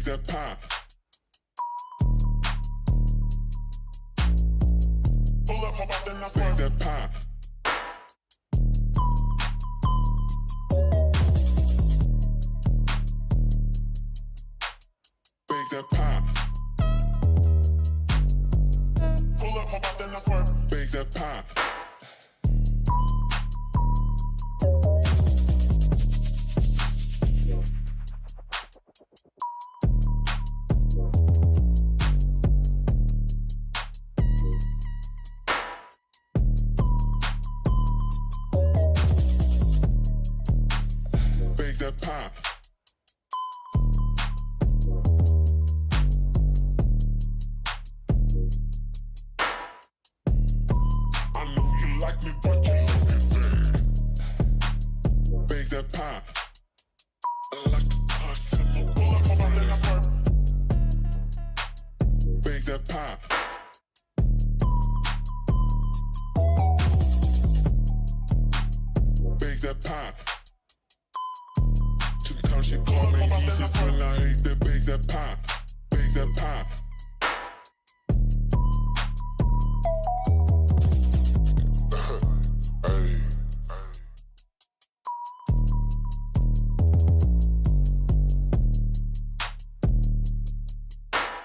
Big that pie. Pull up, hop out, then I swerve. Big that pie. Big that pie. Pull up, hop out, then I swerve. Big that pie. Bake that pie. I know you like me, but you love it bad. Bake that pie. I like the pie. Pull up, hop out, then I swerve. Bake that pie. Bake that pie. Sometimes she call me Jesus when I hate that. Bake that pie. Bake that pie. Hey.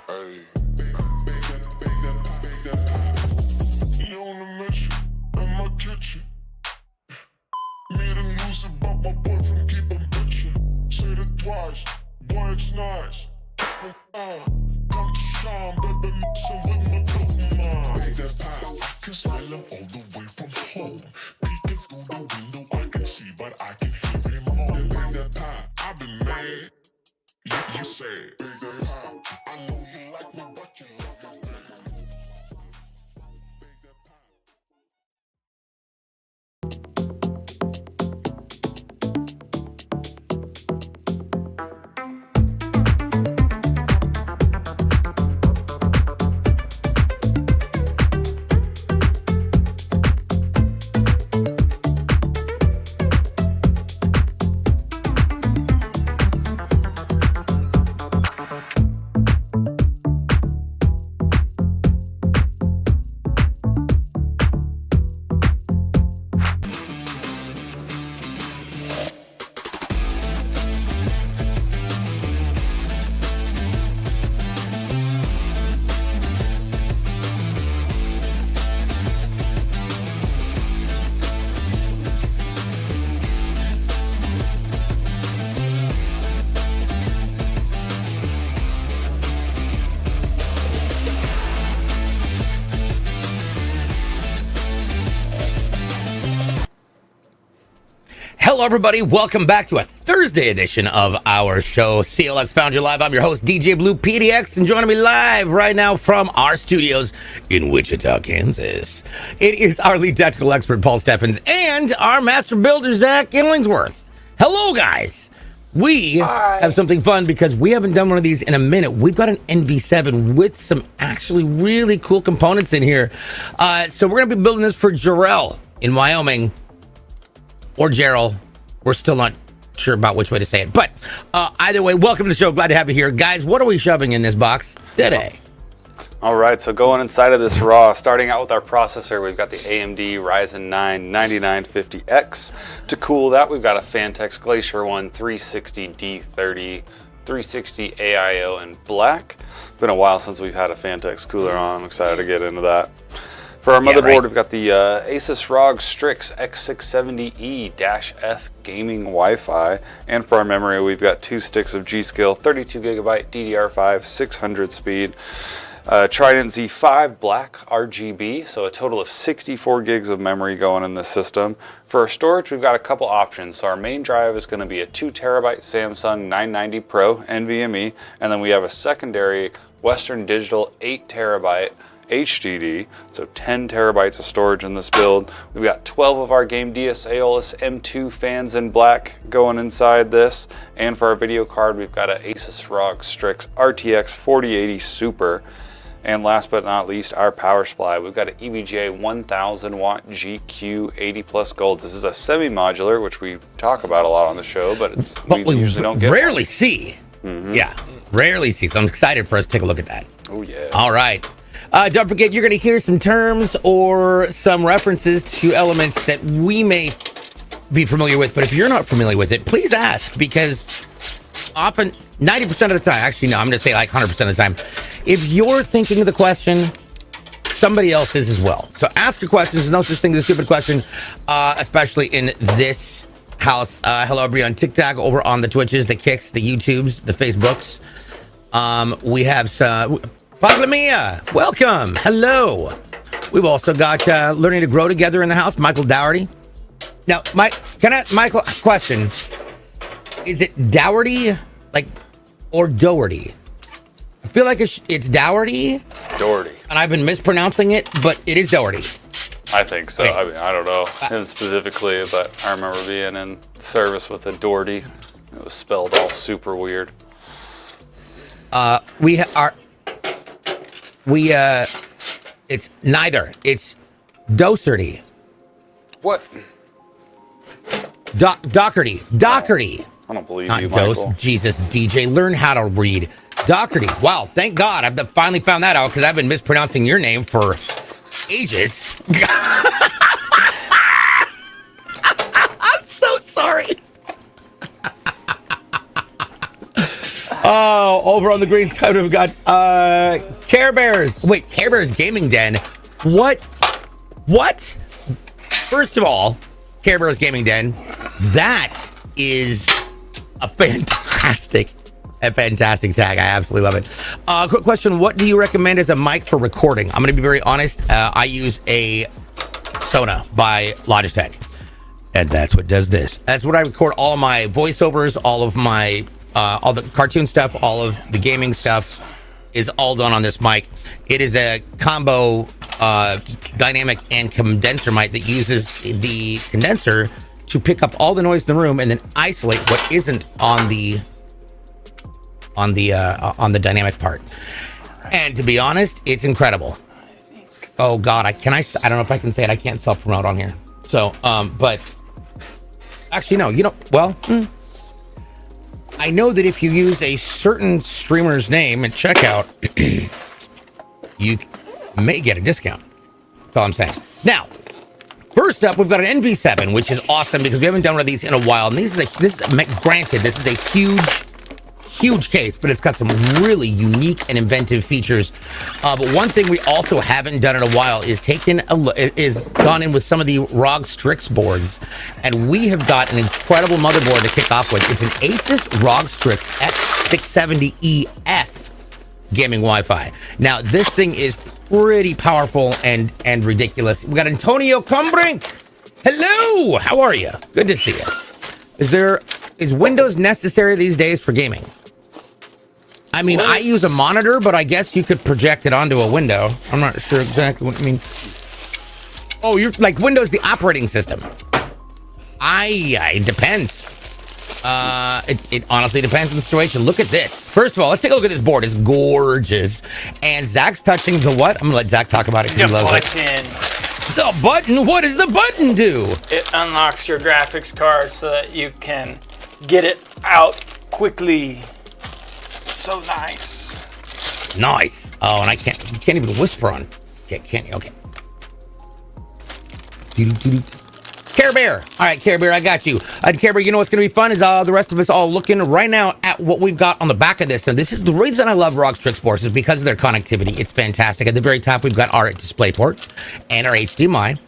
Hey. Bake that pie. You on the mission in my kitchen. Made a news about my boyfriend, keep him bitchin'. Said it twice, boy it's nice. Come to shine, baby, mixin' with my dope mind. Bake that pie. I can smell him all the way from home. Peeking through the window, I can see, but I can hear him moan. Bake that pie. I've been mad. You said, bake that pie. I know you like me, but you love it bad. Bake that pie. Hello, everybody. Welcome back to a Thursday edition of our show, CLX Found You Live. I'm your host, DJ Blue PDX, and joining me live right now from our studios in Wichita, Kansas. It is our lead technical expert, Paul Steffens, and our master builder, Zach Illingsworth. Hello, guys. We have something fun because we haven't done one of these in a minute. We've got an NV7 with some actually really cool components in here. So we're going to be building this for Jarrell in Wyoming. Or Gerald. We're still not sure about which way to say it. But either way, welcome to the show. Glad to have you here. Guys, what are we shoving in this box today? All right, so going inside of this raw, starting out with our processor, we've got the AMD Ryzen 9 9950X. To cool that, we've got a Fantex Glacier 1 360D30 360 AIO in black. It's been a while since we've had a Fantex cooler on. I'm excited to get into that. For our motherboard, we've got the Asus ROG Strix X670E-F gaming Wi-Fi. And for our memory, we've got 2 sticks of G.Skill, 32GB DDR5, 600 speed. Trident Z5 black RGB, so a total of 64 gigs of memory going in this system. For our storage, we've got a couple options. So our main drive is going to be a 2TB Samsung 990 Pro NVMe, and then we have a secondary Western Digital 8TB HDD, so 10 terabytes of storage in this build. We've got 12 of our Game DS Aeolus M2 fans in black going inside this. And for our video card, we've got an Asus ROG Strix RTX 4080 Super. And last but not least, our power supply. We've got an EVGA 1000 watt GQ 80 plus gold. This is a semi-modular, which we talk about a lot on the show, but we usually don't get rarely see. Mm-hmm. Yeah. Rarely see. So I'm excited for us to take a look at that. Oh, yeah. All right. Don't forget, you're going to hear some terms or some references to elements that we may be familiar with. But if you're not familiar with it, please ask, because often, 90% of the time, actually, no, I'm going to say like 100% of the time, if you're thinking of the question, somebody else is as well. So ask your questions. There's no such thing as a stupid question, especially in this house. Hello, everybody on TikTok, over on the Twitches, the Kicks, the YouTubes, the Facebooks. We have Paglamia, welcome. Hello. We've also got Learning to Grow Together in the house, Michael Dougherty. Now, Michael, question. Is it Dougherty, like, or Dougherty? I feel like it's Dougherty. Dougherty. And I've been mispronouncing it, but it is Dougherty. I think so. Okay. I mean, I don't know him specifically, but I remember being in service with a Dougherty. It was spelled all super weird. It's neither. It's Dougherty. What? Dougherty. I don't believe Not you, Dose. Michael. Jesus, DJ, learn how to read. Dougherty. Wow, thank God I've finally found that out, because I've been mispronouncing your name for ages. I'm so sorry. Oh, over on the green side, we've got Care Bears. Wait, Care Bears Gaming Den. What? First of all, Care Bears Gaming Den, that is a fantastic tag. I absolutely love it. Quick question. What do you recommend as a mic for recording? I'm going to be very honest. I use a Sona by Logitech, and that's what does this. That's what I record all of my voiceovers, all of my all the cartoon stuff, all of the gaming stuff is all done on this mic. It is a combo dynamic and condenser mic that uses the condenser to pick up all the noise in the room and then isolate what isn't on the dynamic part. And to be honest, it's incredible. Oh God, I don't know if I can say it. I can't self-promote on here. So, but actually, no. I know that if you use a certain streamer's name at checkout, you may get a discount. That's all I'm saying. Now, first up, we've got an NV7, which is awesome because we haven't done one of these in a while. And granted, this is a huge case, but it's got some really unique and inventive features. But one thing we also haven't done in a while is gone in with some of the ROG Strix boards, and we have got an incredible motherboard to kick off with. It's an Asus ROG Strix X670EF gaming Wi-Fi. Now, this thing is pretty powerful and ridiculous. We got Antonio Combrink. Hello, how are you? Good to see you. Is Windows necessary these days for gaming? I mean, I use a monitor, but I guess you could project it onto a window. I'm not sure exactly what you mean. Oh, you're like Windows, the operating system. It depends. It honestly depends on the situation. Look at this. First of all, let's take a look at this board. It's gorgeous. And Zach's touching the what? I'm gonna let Zach talk about it. The button. The button? What does the button do? It unlocks your graphics card so that you can get it out quickly. So nice. Nice. Oh, and you can't even whisper on. Yeah, can't you? Okay. Care Bear. All right, Care Bear, I got you. Care Bear, you know what's going to be fun is the rest of us all looking right now at what we've got on the back of this. And this is the reason I love ROG Strix boards is because of their connectivity. It's fantastic. At the very top, we've got our DisplayPort and our HDMI.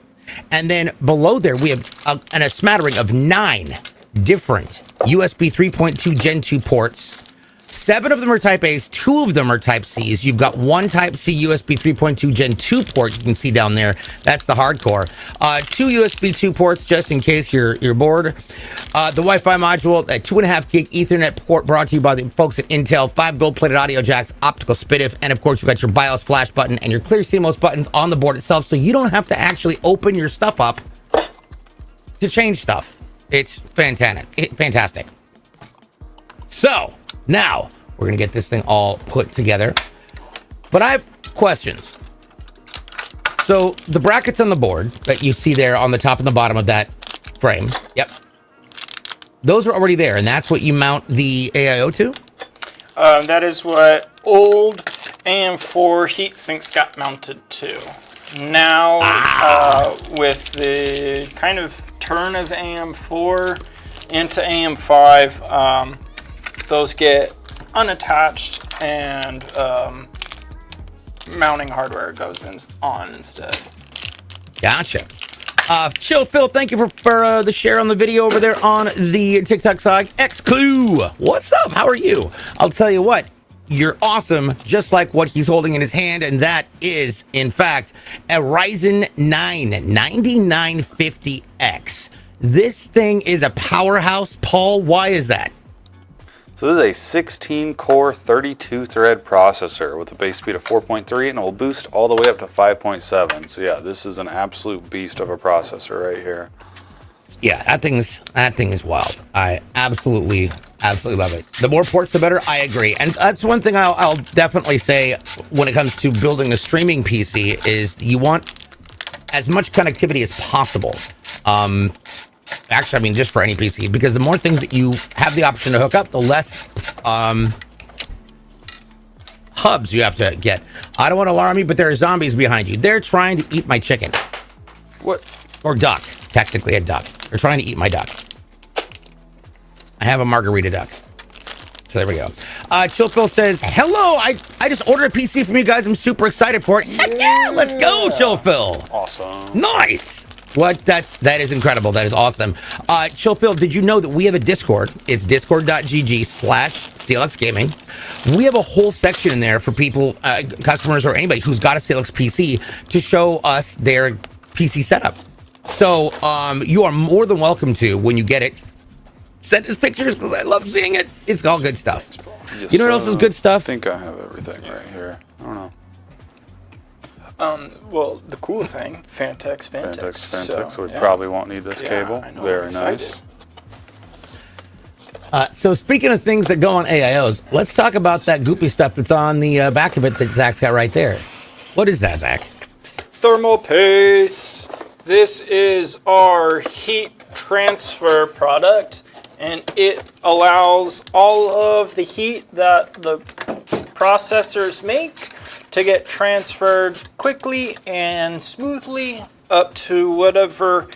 And then below there, we have a smattering of 9 different USB 3.2 Gen 2 ports. 7 of them are Type A's, 2 of them are Type C's. You've got 1 Type C USB 3.2 Gen 2 port you can see down there. That's the hardcore. 2 USB 2 ports just in case you're bored. The Wi-Fi module, a 2.5 gig Ethernet port brought to you by the folks at Intel. 5 gold-plated audio jacks, optical SPDIF, and of course you've got your BIOS flash button and your clear CMOS buttons on the board itself, so you don't have to actually open your stuff up to change stuff. It's fantastic. So now we're gonna get this thing all put together, but I have questions. So the brackets on the board that you see there on the top and the bottom of that frame, yep, those are already there, and that's what you mount the AIO to? That is what old AM4 heat sinks got mounted to. Now, with the kind of turn of AM4 into AM5, those get unattached and mounting hardware goes on instead. Gotcha. Chill Phil, thank you for the share on the video over there on the TikTok side. X Clue, what's up? How are you? I'll tell you what, you're awesome, just like what he's holding in his hand, and that is, in fact, a Ryzen 9 9950X. This thing is a powerhouse. Paul, why is that? So this is a 16-core, 32-thread processor with a base speed of 4.3, and it will boost all the way up to 5.7. So yeah, this is an absolute beast of a processor right here. Yeah, that thing is wild. I absolutely love it. The more ports, the better. I agree, and that's one thing I'll definitely say when it comes to building a streaming PC is you want as much connectivity as possible. Actually, I mean, just for any PC, because the more things that you have the option to hook up, the less hubs you have to get. I don't want to alarm you, but there are zombies behind you. They're trying to eat my chicken. What? Or duck. Technically a duck. They're trying to eat my duck. I have a margarita duck. So there we go. Chillphil says, hello, I just ordered a PC from you guys. I'm super excited for it. Heck yeah, let's go, Chillphil. Awesome. Nice. What? That is incredible. That is awesome. Chillphil, did you know that we have a Discord? It's discord.gg/CLX Gaming. We have a whole section in there for people, customers, or anybody who's got a CLX PC to show us their PC setup. So you are more than welcome to, when you get it, send us pictures because I love seeing it. It's all good stuff. You know what else is good stuff? I think I have everything right here. I don't know. Well, the cool thing, Fantex. So we probably won't need this cable. Very nice. So speaking of things that go on AIOs, let's talk about that goopy stuff that's on the back of it that Zach's got right there. What is that, Zach? Thermal paste. This is our heat transfer product, and it allows all of the heat that the processors make to get transferred quickly and smoothly up to whatever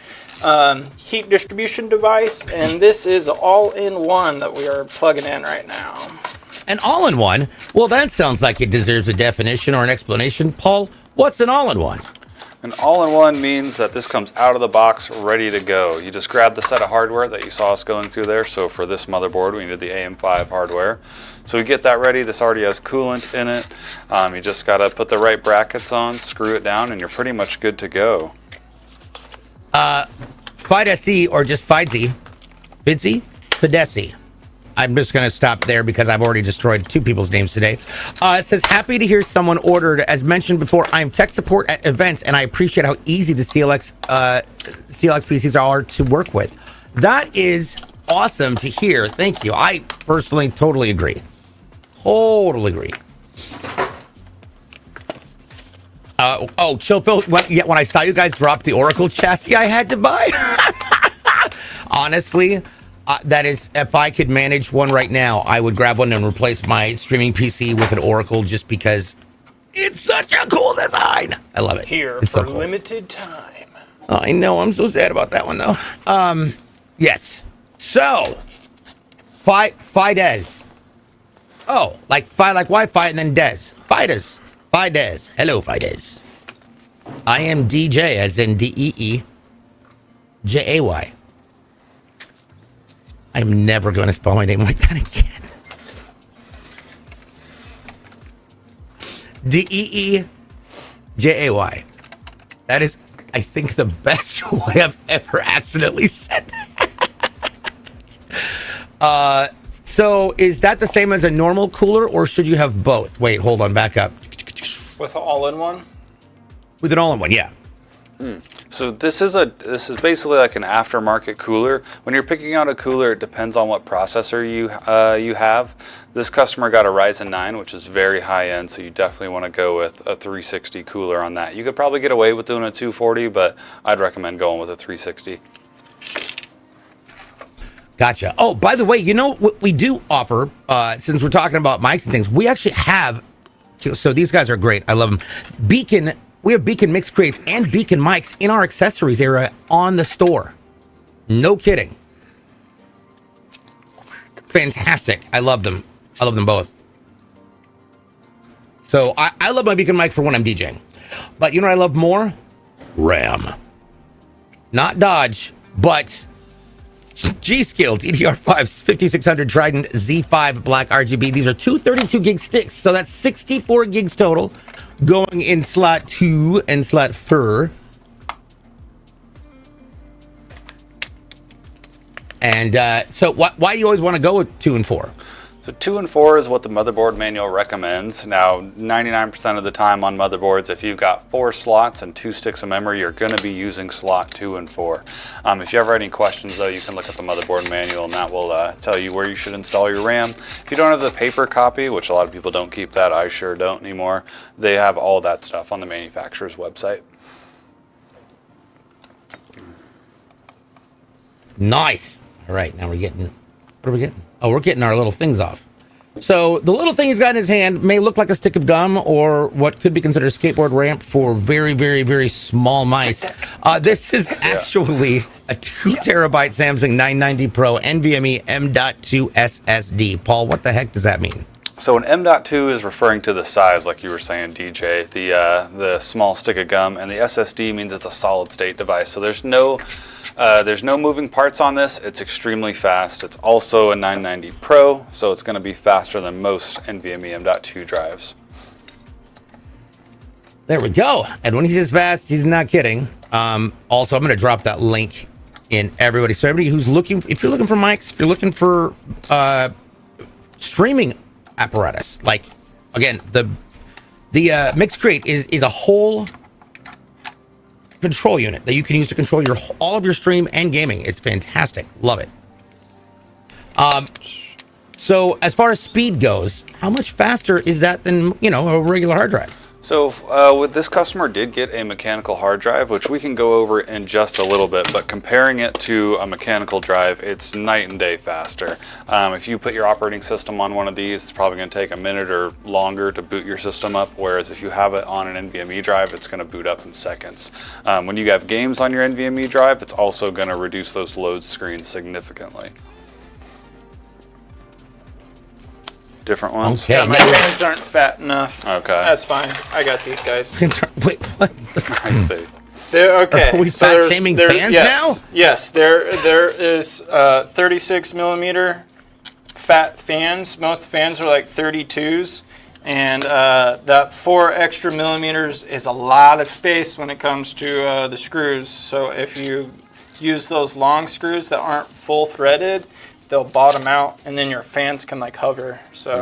heat distribution device. And this is all-in-one that we are plugging in right now. An all-in-one? Well, that sounds like it deserves a definition or an explanation. Paul, what's an all-in-one? An all-in-one means that this comes out of the box ready to go. You just grab the set of hardware that you saw us going through there. So for this motherboard, we needed the AM5 hardware. So we get that ready. This already has coolant in it. You just got to put the right brackets on, screw it down, and you're pretty much good to go. FideSE or just Fidesy? Fidesy. I'm just going to stop there because I've already destroyed two people's names today. It says, happy to hear someone ordered. As mentioned before, I am tech support at events, and I appreciate how easy the CLX PCs are to work with. That is awesome to hear. Thank you. I personally totally agree. Totally agree. Chill Phil, when I saw you guys drop the Oracle chassis I had to buy, honestly, that is, if I could manage one right now, I would grab one and replace my streaming PC with an Oracle just because it's such a cool design. I love it. Here it's for so cool. limited time. I know. I'm so sad about that one, though. Yes. So, Fides. Oh, like Wi-Fi and then Des. Fides. Hello, Fides. I am DJ, as in DEEJAY. I'm never going to spell my name like that again. DEEJAY. That is, I think, the best way I've ever accidentally said that. So is that the same as a normal cooler, or should you have both? Wait, hold on, back up. With an all-in-one? With an all-in-one, yeah. So this is basically like an aftermarket cooler. When you're picking out a cooler, it depends on what processor you have. This customer got a Ryzen 9, which is very high end, so you definitely want to go with a 360 cooler on that. You could probably get away with doing a 240, but I'd recommend going with a 360. Gotcha. Oh, by the way, you know what we do offer, since we're talking about mics and things, we actually have, so these guys are great. I love them. Beacon, we have Beacon mix crates and Beacon mics in our accessories area on the store. No kidding. Fantastic. I love them. I love them both. So I love my Beacon mic for when I'm DJing. But you know what I love more? Ram. Not Dodge, but G-Skill DDR5 5600 Trident Z5 Black RGB. These are two 32 gig sticks, so that's 64 gigs total going in slot 2 and slot 4. And so why do you always want to go with 2 and 4? So 2 and 4 is what the motherboard manual recommends. Now, 99% of the time on motherboards, if you've got 4 slots and 2 sticks of memory, you're going to be using slot 2 and 4. If you ever have any questions, though, you can look at the motherboard manual, and that will tell you where you should install your RAM. If you don't have the paper copy, which a lot of people don't keep that, I sure don't anymore, they have all that stuff on the manufacturer's website. Nice. All right, now we're getting, what are we getting? Oh, we're getting our little things off. So the little thing he's got in his hand may look like a stick of gum or what could be considered a skateboard ramp for very, very, very small mice. This is actually a 2 terabyte Samsung 990 Pro NVMe M.2 SSD. Paul, what the heck does that mean? So an M.2 is referring to the size, like you were saying, DJ, the small stick of gum, and the SSD means it's a solid state device. So there's no moving parts on this. It's extremely fast. It's also a 990 Pro, so it's going to be faster than most NVMe M.2 drives. There we go. And when he says fast, he's not kidding. Also, I'm going to drop that link in everybody. So everybody who's looking, if you're looking for mics, if you're looking for streaming apparatus, like again, the mix crate is a whole control unit that you can use to control all of your stream and gaming. It's fantastic. Love it. So as far as speed goes, how much faster is that than, a regular hard drive? So with this customer did get a mechanical hard drive, which we can go over in just a little bit, but comparing it to a mechanical drive, it's night and day faster. If you put your operating system on one of these, it's probably going to take a minute or longer to boot your system up, whereas if you have it on an NVMe drive, it's going to boot up in seconds. When you have games on your NVMe drive, it's also going to reduce those load screens significantly. Different ones? Okay. Yeah, my hands aren't fat enough. Okay. That's fine. I got these guys. Wait, what? I see. They're okay. Are we fat shaming fans now? Yes, there is 36 millimeter fat fans. Most fans are like 32s, and that 4 extra millimeters is a lot of space when it comes to the screws. So if you use those long screws that aren't full threaded, they'll bottom out, and then your fans can like hover. So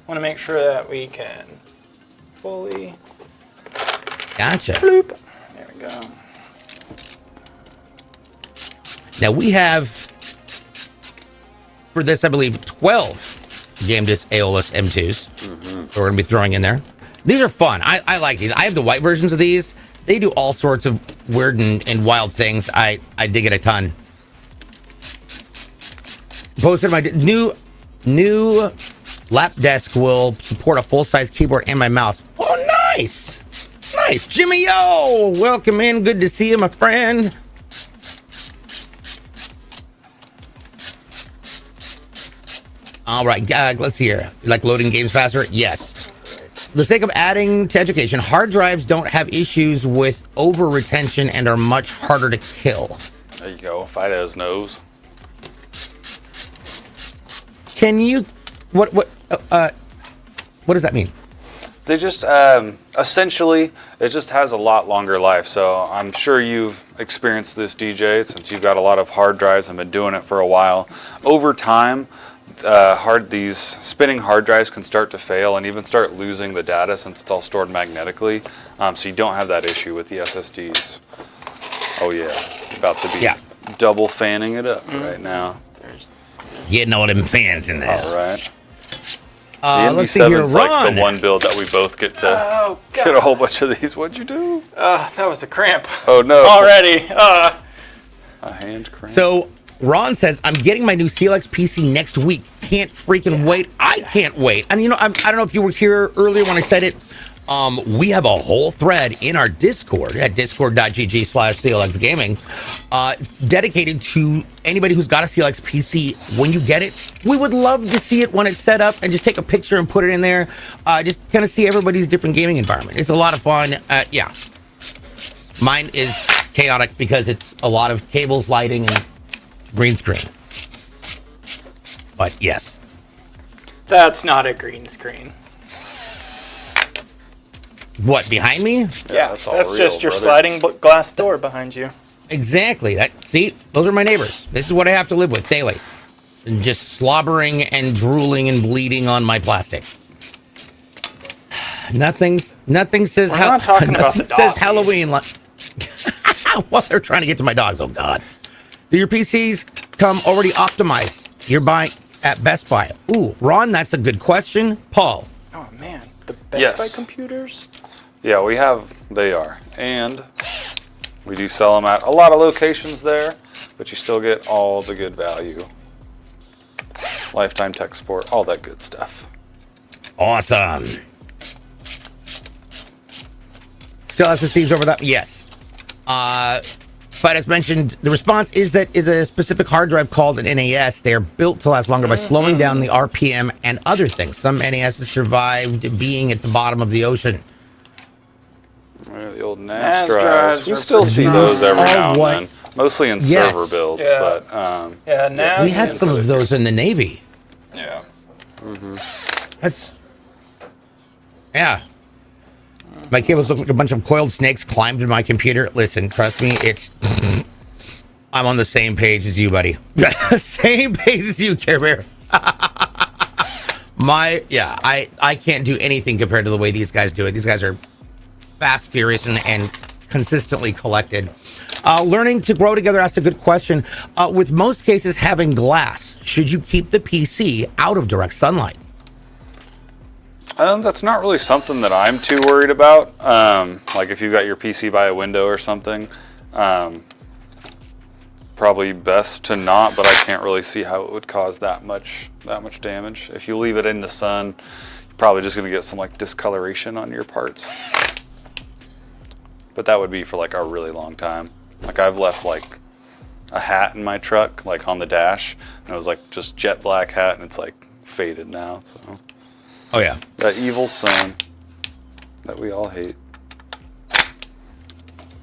want to make sure that we can fully. Gotcha. Bloop. There we go. Now we have, for this, I believe, 12 Game Disc Aeolus M2s. That we're going to be throwing in there. These are fun. I like these. I have the white versions of these. They do all sorts of weird and wild things. I dig it a ton. Posted my new lap desk will support a full-size keyboard and my mouse. Oh, nice. Nice. Jimmy O, welcome in. Good to see you, my friend. All right, let's see here. You like loading games faster? Yes. For the sake of adding to education, hard drives don't have issues with over-retention and are much harder to kill. There you go. Fido's nose. Can you, what does that mean? They just, essentially, it just has a lot longer life. So I'm sure you've experienced this, DJ, since you've got a lot of hard drives and been doing it for a while. Over time, these spinning hard drives can start to fail and even start losing the data since it's all stored magnetically. So you don't have that issue with the SSDs. Oh yeah, about to be double fanning it up right now. Getting all them fans in this. All right. The Let's see here, NV7's like Ron. the one build that we both get to get a whole bunch of these. What'd you do? That was a cramp. Oh no. Already. A hand cramp. So Ron says, I'm getting my new CLX PC next week. Can't freaking wait. I can't wait. And I don't know if you were here earlier when I said it. We have a whole thread in our Discord at discord.gg/CLX Gaming dedicated to anybody who's got a CLX PC. When you get it, we would love to see it when it's set up and just take a picture and put it in there. Just kind of see everybody's different gaming environment. It's a lot of fun. Yeah. Mine is chaotic because it's a lot of cables, lighting, and green screen. But yes. That's not a green screen. What, behind me? Yeah, that's just your brother. sliding glass door behind you. Exactly. See, those are my neighbors. This is what I have to live with daily. And just slobbering and drooling and bleeding on my plastic. Nothing says We're not talking about the says doggies. Halloween. Well, they're trying to get to my dogs. Oh God. Do your PCs come already optimized? You're buying at Best Buy. Ooh, Ron, that's a good question. Paul. Oh man, the Best Yes. Buy computers? Yeah, they are. And we do sell them at a lot of locations there, but you still get all the good value. Lifetime tech support, all that good stuff. Awesome. Still SSDs over that? Yes. But as mentioned, the response is a specific hard drive called an NAS. They are built to last longer by slowing down the RPM and other things. Some NASs survived being at the bottom of the ocean. The old NAS NAS drives. drives We are still pretty see nice. those every now and What? then. Mostly in Yes. server builds, Yeah. but Yeah, NAS We had is- some of those in the Navy. Yeah. That's... Yeah. My cables look like a bunch of coiled snakes climbed in my computer. Listen, trust me, it's... I'm on the same page as you, buddy. Same page as you, Care Bear. I can't do anything compared to the way these guys do it. These guys are fast, furious, and consistently collected. Learning to grow together asks a good question. With most cases having glass, should you keep the PC out of direct sunlight? that's not really something that I'm too worried about. Like if you've got your PC by a window or something, probably best to not, but I can't really see how it would cause that much damage. If you leave it in the sun, you're probably just going to get some like discoloration on your parts. But that would be for like a really long time. Like I've left like a hat in my truck, like on the dash, and it was like just jet black hat, and it's like faded now. So Oh, yeah. that evil sun that we all hate.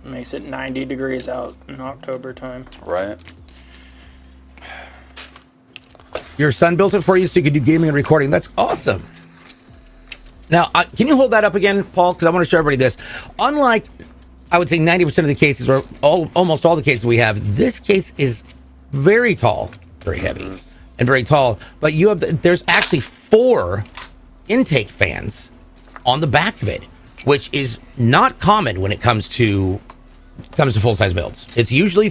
Makes it 90 degrees out in October time. Right? Your son built it for you so you could do gaming and recording. That's awesome. Now, can you hold that up again, Paul? Because I want to show everybody this. Unlike, I would say 90% of the cases, or almost all the cases we have, this case is very tall, very heavy, and very tall. But you have there's actually 4 intake fans on the back of it, which is not common when it comes to full-size builds. It's usually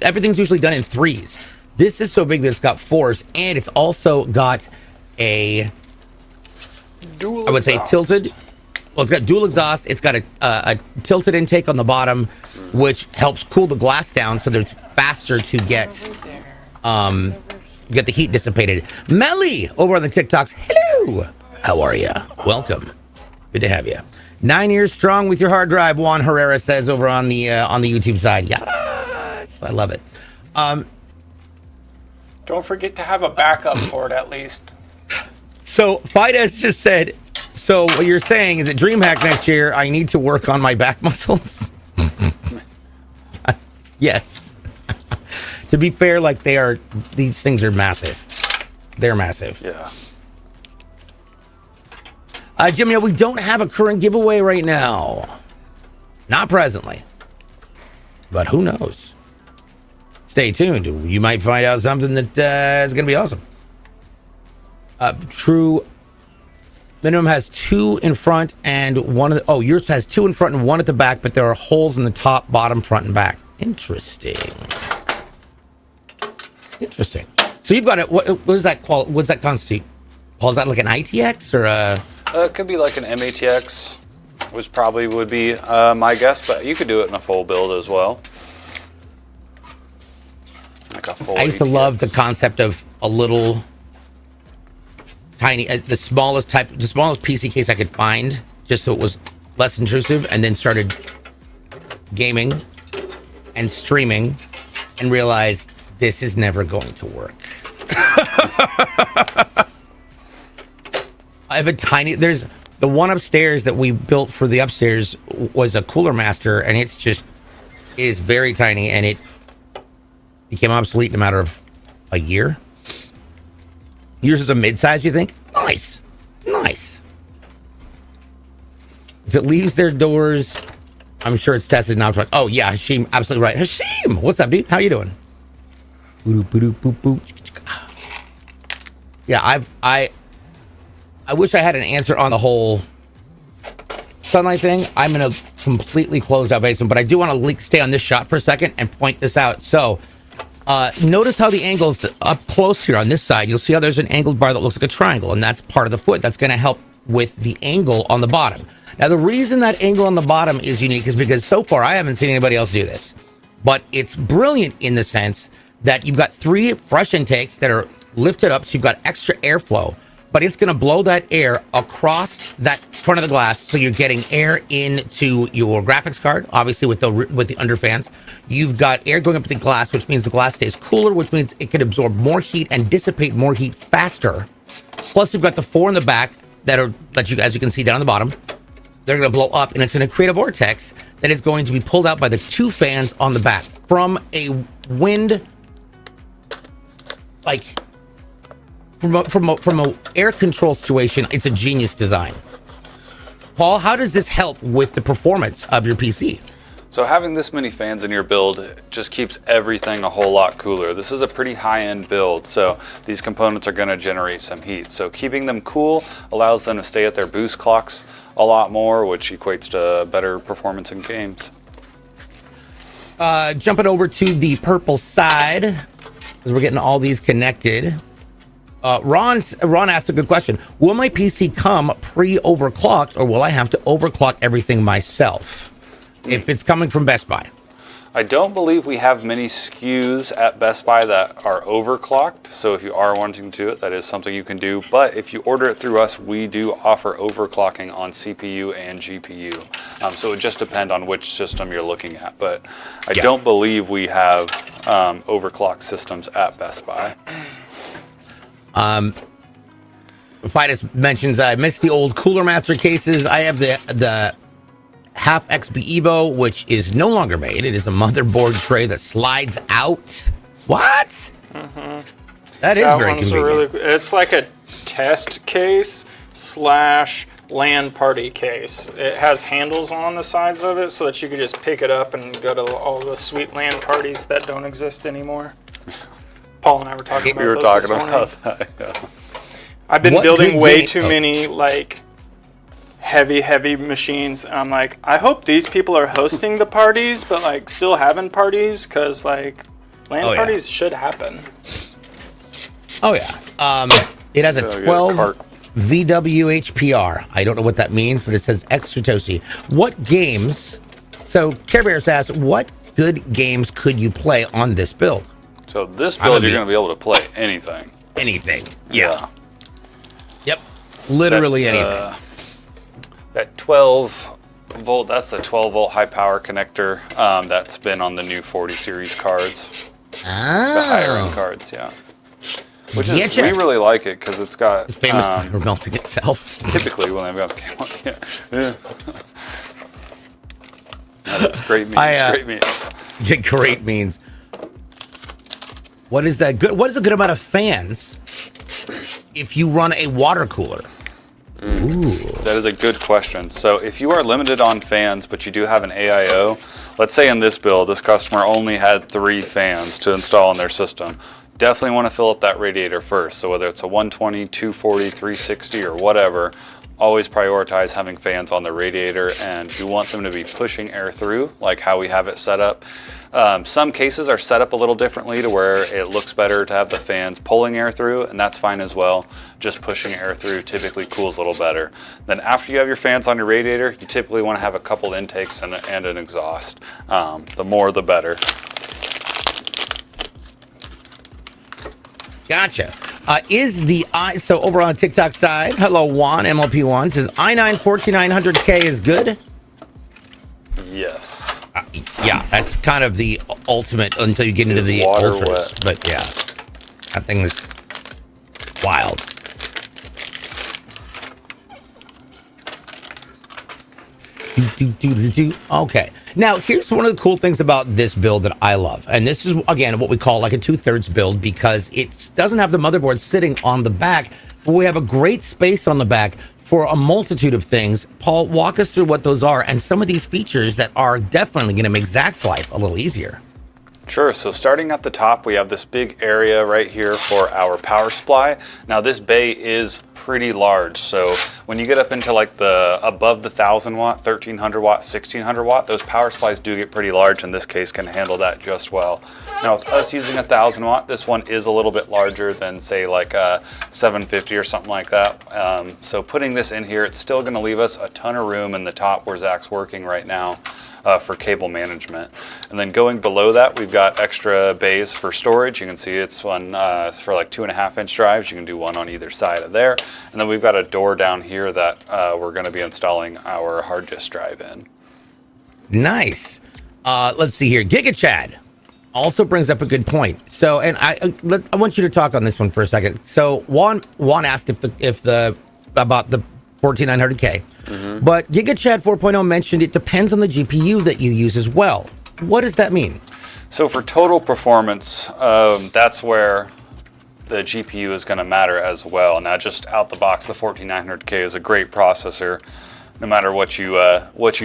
everything's usually done in 3s. This is so big that it's got 4s, and it's also got a Dual I would say exhaust. tilted. Well, it's got dual exhaust. It's got a tilted intake on the bottom, which helps cool the glass down so that it's faster to get the heat dissipated. Melly over on the TikToks. Hello. How are you? Welcome. Good to have you. 9 years strong with your hard drive. Juan Herrera says over on the YouTube side. Yes, I love it. Don't forget to have a backup for it at least. So Fides just said, so what you're saying is that DreamHack next year, I need to work on my back muscles? Yes. To be fair, like these things are massive. They're massive. Yeah. Jimmy, we don't have a current giveaway right now. Not presently. But who knows? Stay tuned. You might find out something that is going to be awesome. True Minimum has 2 in front and 1 yours has 2 in front and 1 at the back, but there are holes in the top, bottom, front, and back. Interesting. So you've got it. What does that constitute? Paul, is that like an ITX or a? It could be like an MATX, which probably would be my guess, but you could do it in a full build as well. Like a full I used to love the concept of a little tiny, the smallest PC case I could find, just so it was less intrusive, and then started gaming and streaming and realized this is never going to work. I have a tiny, there's the one upstairs that we built for the upstairs was a Cooler Master, and it is very tiny, and it became obsolete in a matter of a year. Yours is a mid-size, you think? Nice. If it leaves their doors, I'm sure it's tested now. It's like, oh yeah, Hashim, absolutely right. Hashim, what's up, dude? How you doing? Yeah, I wish I had an answer on the whole sunlight thing. I'm in a completely closed out basement, but I do want to stay on this shot for a second and point this out. So notice how the angle's up close here on this side. You'll see how there's an angled bar that looks like a triangle, and that's part of the foot. That's going to help with the angle on the bottom. Now, the reason that angle on the bottom is unique is because so far I haven't seen anybody else do this, but it's brilliant in the sense that you've got 3 fresh intakes that are lifted up, so you've got extra airflow, but it's going to blow that air across that front of the glass, so you're getting air into your graphics card, obviously with the under fans. You've got air going up the glass, which means the glass stays cooler, which means it can absorb more heat and dissipate more heat faster. Plus, you've got the 4 in the back that you, as you can see down on the bottom, they're going to blow up, and it's in a create a vortex that is going to be pulled out by the 2 fans on the back from a wind, like from a air control situation. It's a genius design. Paul, how does this help with the performance of your PC? So having this many fans in your build just keeps everything a whole lot cooler. This is a pretty high-end build, so these components are going to generate some heat. So keeping them cool allows them to stay at their boost clocks a lot more, which equates to better performance in games. Jumping over to the purple side, because we're getting all these connected. Ron asked a good question. Will my PC come pre-overclocked, or will I have to overclock everything myself if it's coming from Best Buy? I don't believe we have many SKUs at Best Buy that are overclocked, so if you are wanting to do it, that is something you can do. But if you order it through us, we do offer overclocking on CPU and GPU. So it would just depend on which system you're looking at. But I don't believe we have overclock systems at Best Buy. Fidus mentions I missed the old Cooler Master cases. I have the half XB Evo, which is no longer made. It is a motherboard tray that slides out. What? Mm-hmm. That is very convenient. It's like a test case / LAN party case. It has handles on the sides of it so that you could just pick it up and go to all the sweet LAN parties that don't exist anymore. Paul and I were talking about those this morning. That, yeah. I've been building way too many like heavy machines. And I'm like, I hope these people are hosting the parties, but like still having parties, because like LAN parties should happen. Oh yeah. It has a 12 VW HPR. I don't know what that means, but it says extra toasty. What games? So Care Bears asks, what good games could you play on this build? So this build, you're going to be able to play anything. Anything. Yeah. Yep. Literally anything. That 12 volt, that's the 12 volt high power connector that's been on the new 40 series cards. The higher end cards, yeah. Which is, we really like it because it's got... It's famous for melting itself. Typically when they've got... Yeah. That's great memes. Great memes. Yeah, great memes. What is that good? What is a good amount of fans if you run a water cooler? Ooh. That is a good question. So if you are limited on fans, but you do have an AIO, let's say in this build, this customer only had 3 fans to install in their system. Definitely want to fill up that radiator first. So whether it's a 120, 240, 360, or whatever, always prioritize having fans on the radiator, and you want them to be pushing air through, like how we have it set up. Some cases are set up a little differently to where it looks better to have the fans pulling air through, and that's fine as well. Just pushing air through typically cools a little better. Then after you have your fans on your radiator, you typically want to have a couple intakes and an exhaust. The more the better. Gotcha. Is the so over on the TikTok side, hello Juan, MLP1 says i9 14900K is good. Yes. Yeah, that's kind of the ultimate until you get into the water ultras. wet. But yeah, that thing is wild. Okay, now here's one of the cool things about this build that I love, and this is again what we call like a 2/3 build because it doesn't have the motherboard sitting on the back, but we have a great space on the back for a multitude of things. Paul, walk us through what those are and some of these features that are definitely going to make Zach's life a little easier. Sure, so starting at the top, we have this big area right here for our power supply. Now this bay is pretty large, so when you get up into like the above the 1000 watt, 1300 watt, 1600 watt, those power supplies do get pretty large. In this case, can handle that just well. Now with us using 1000 watt, this one is a little bit larger than say like a 750 or something like that. So putting this in here, it's still gonna leave us a ton of room in the top where Zach's working right now. For cable management. And then going below that, we've got extra bays for storage. You can see it's one it's for like 2.5-inch drives. You can do one on either side of there. And then we've got a door down here that we're going to be installing our hard disk drive in. Nice. Let's see here. Giga Chad also brings up a good point. So, and I want you to talk on this one for a second. So Juan asked if the about the 14900K. But Giga Chad 4.0 mentioned it depends on the GPU that you use as well. What does that mean? So for total performance, that's where the GPU is going to matter as well. Now, just out the box, the 14900K is a great processor, no matter what you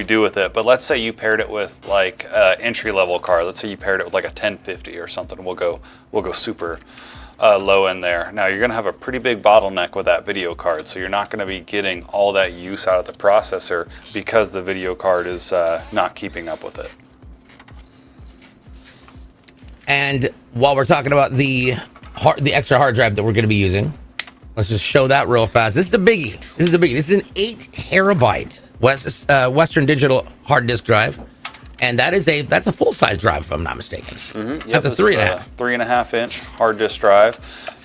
do with it. But let's say you paired it with like entry level card. Let's say you paired it with like a 1050 or something. We'll go super low in there. Now you're going to have a pretty big bottleneck with that video card, so you're not going to be getting all that use out of the processor because the video card is not keeping up with it. And while we're talking about the extra hard drive that we're going to be using, let's just show that real fast. This is a biggie. This is an 8 terabyte Western Digital hard disk drive. And that's a full-size drive, if I'm not mistaken. Yep, that's a 3.5. 3.5-inch hard disk drive.